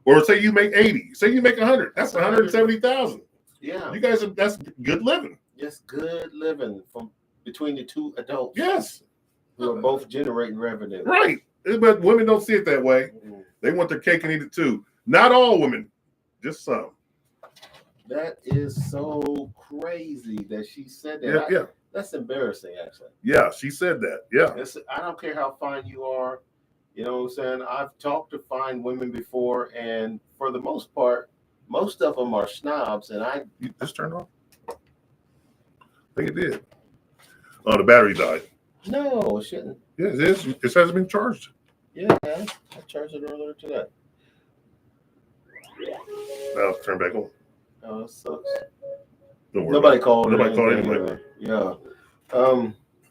or say you make 80, say you make 100, that's 170,000. Yeah. You guys, that's good living. Yes, good living from between the two adults. Yes. Who are both generating revenue. Right. But women don't see it that way. Mm-hmm. They want their cake and eat it too. Not all women, just some. That is so crazy that she said that. Yeah, yeah. That's embarrassing, actually. Yeah, she said that. Yeah. I don't care how fine you are. You know what I'm saying? I've talked to fine women before, and for the most part, most of them are snobs. And You just turned off? I think it did. Oh, the battery died. No, it shouldn't. Yeah, it is. It hasn't been charged. Yeah, I charged it earlier today. Now it's turned back on. Oh, it sucks. Don't worry Nobody about it. called. Nobody called anything, anyway. Yeah.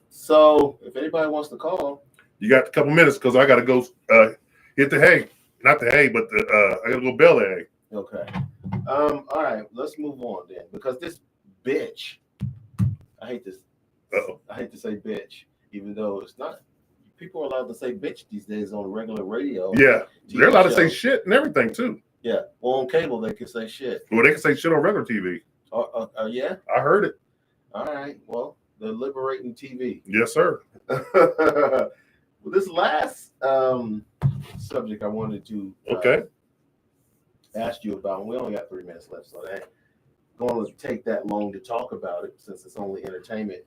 So if anybody wants to call, You got a couple minutes because I got to go hit the hay. Not the hay, but I got to go bale the hay. okay. All right, let's move on then, because this bitch. I hate this. Uh-oh. I hate to say bitch, even though it's not. People are allowed to say bitch these days on regular radio. Yeah, TV they're allowed to say shows. shit and everything too. Yeah. Well, on cable they can say shit. Well, they can say shit on regular TV. Yeah. I heard it. All right. Well, they're liberating TV. Yes, sir. Well, this last subject I wanted to Okay. ask you about, and we only got 3 minutes left, so that ain't going to take that long to talk about it since it's only entertainment.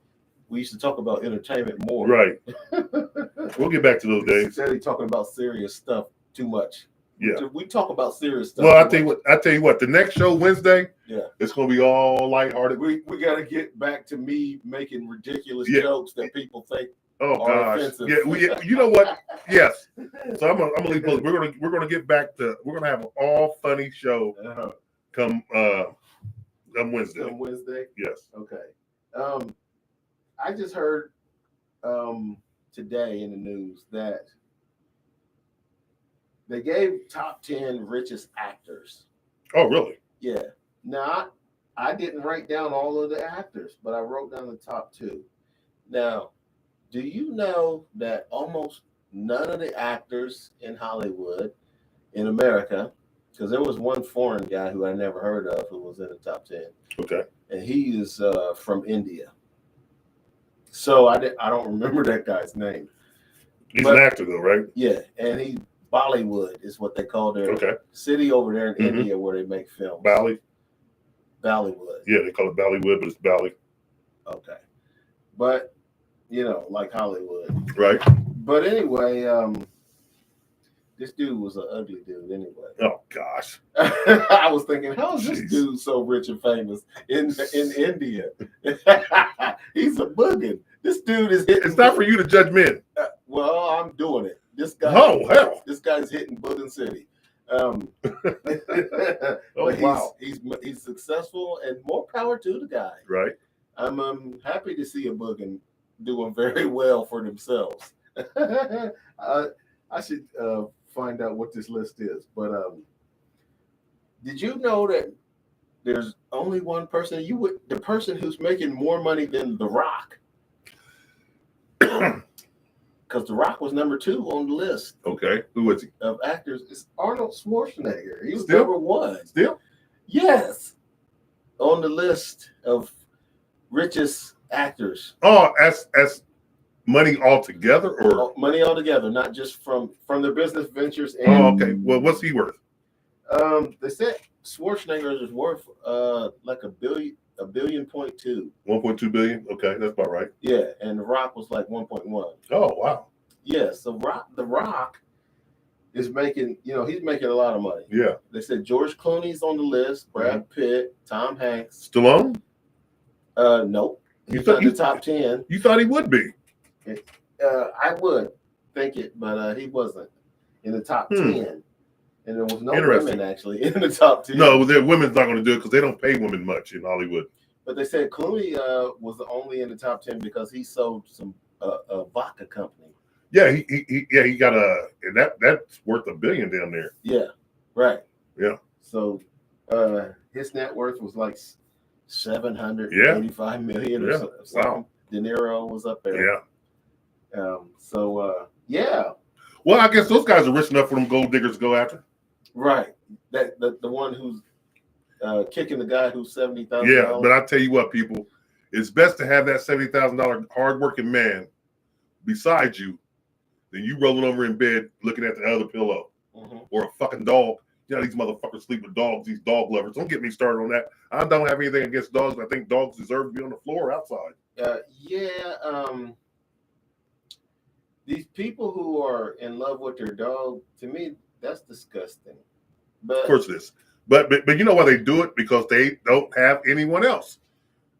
We used to talk about entertainment more. Right. We'll get back to those days. Instead of talking about serious stuff too much. Yeah. We talk about serious stuff. Well, I too tell you what. The next show Wednesday, Yeah. it's gonna be all lighthearted. We got to get back to me making ridiculous Yeah. jokes that people think. Oh are gosh. offensive. Yeah. You know what? Yes. So I'm gonna leave. We're gonna get back to. We're gonna have an all funny show come Wednesday. On Wednesday. Yes. Okay. I just heard today in the news that they gave top 10 richest actors. Oh, really? Yeah. Now, I didn't write down all of the actors, but I wrote down the top 2. Now, do you know that almost none of the actors in Hollywood, in America, because there was one foreign guy who I never heard of who was in the top 10. Okay. And he is from India. So I don't remember that guy's name. He's an actor though, right? Yeah, and he Bollywood is what they call their city over there in India where they make films. Bollywood. Yeah, they call it Bollywood, but it's Bali. Okay. But like Hollywood. Right. But anyway, this dude was an ugly dude anyway. Oh gosh. I was thinking, how is this dude so rich and famous in India? He's a boogin. This dude is hitting. It's not for you to judge men. Well, I'm doing it. This guy. Oh hell. This guy's hitting Boogin City. Oh wow. He's successful, and more power to the guy. Right. I'm happy to see a boogin doing very well for themselves. I should find out what this list is. But did you know that there's only one person the person who's making more money than The Rock? Because The Rock was number 2 on the list. Okay. Who is he? Of actors. It's Arnold Schwarzenegger. He was Still? number 1. Still? Yes. On the list of richest actors. Oh, as money altogether, or money altogether, not just from their business ventures. And, okay. Well, what's he worth? They said Schwarzenegger is worth like $1.2 billion. 1.2 billion. Okay, that's about right. Yeah, and The Rock was like 1.1. Oh wow. Yeah, so The Rock is making, he's making a lot of money. Yeah. They said George Clooney's on the list, Brad Pitt, Tom Hanks. Stallone? Nope. He's not in the top 10. You thought he would be? I would think it, but he wasn't in the top 10. And there was no women actually in the top 10. No, the women's not going to do it because they don't pay women much in Hollywood. But they said Clooney was the only in the top 10 because he sold some a vodka company. Yeah, he got and that's worth $1 billion down there. Yeah, right. Yeah. So his net worth was like $785 million or something. Wow. De Niro was up there. Yeah. Yeah. Well, I guess those guys are rich enough for them gold diggers to go after. Right. That the one who's kicking the guy who's $70,000. Yeah, but I tell you what, people, it's best to have that $70,000 hardworking man beside you than you rolling over in bed looking at the other pillow or a fucking dog You know, these motherfuckers sleep with dogs, these dog lovers. Don't get me started on that. I don't have anything against dogs. I think dogs deserve to be on the floor or outside. These people who are in love with their dog, to me, that's disgusting. But of course it is. But you know why they do it? Because they don't have anyone else.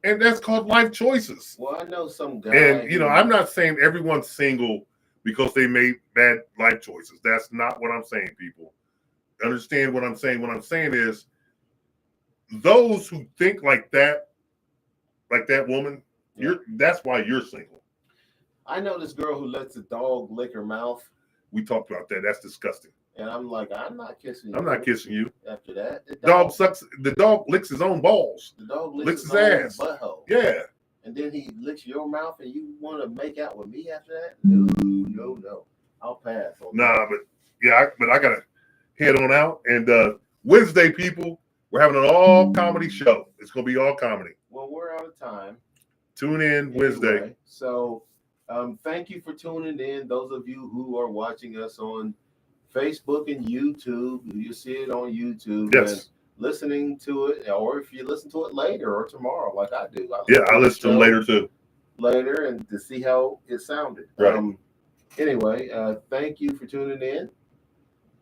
And that's called life choices. Well, I know some guy. And, you know, I'm not saying everyone's single because they made bad life choices. That's not what I'm saying, people. Understand what I'm saying? What I'm saying is those who think like that woman, that's why you're single. I know this girl who lets a dog lick her mouth. We talked about that. That's disgusting. And I'm like, I'm not kissing you. I'm not kissing you. After that, the dog licks his own balls. The dog licks his own ass. butthole. Yeah. And then he licks your mouth, and you want to make out with me after that? No. I'll pass. But I gotta head on out. And Wednesday, people, we're having an all comedy show. It's gonna be all comedy. Well, we're out of time. Tune in Wednesday. So, thank you for tuning in. Those of you who are watching us on Facebook and YouTube, you see it on YouTube. Yes. And listening to it, or if you listen to it later or tomorrow, like I do. I listen to it later too. Later, and to see how it sounded. Right. Anyway, thank you for tuning in,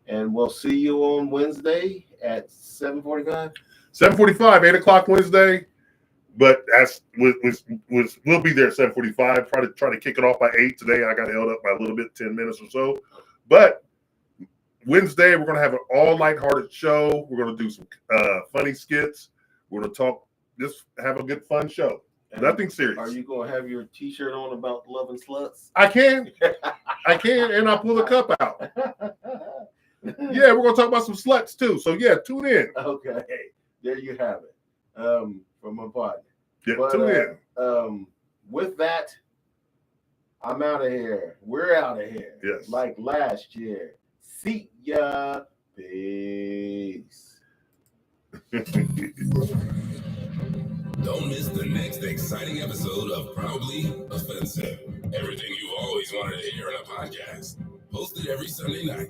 and we'll see you on Wednesday at 7:45. 7:45, 8 o'clock Wednesday. But that's we'll be there at 7:45. Try to kick it off by 8 today. I got held up by a little bit, 10 minutes or so. But Wednesday, we're going to have an all lighthearted show. We're going to do some funny skits. We're going to talk, just have a good, fun show. And nothing serious. Are you going to have your T-shirt on about loving sluts? I can, and I'll pull the cup out. Yeah, we're going to talk about some sluts too. So yeah, tune in. Okay, there you have it. From my partner. Yeah, tune in. With that, I'm out of here. We're out of here. Yes. Like last year. See ya. Peace. Don't miss the next exciting episode of Probably Offensive. Everything you've always wanted to hear in a podcast. Posted every Sunday night.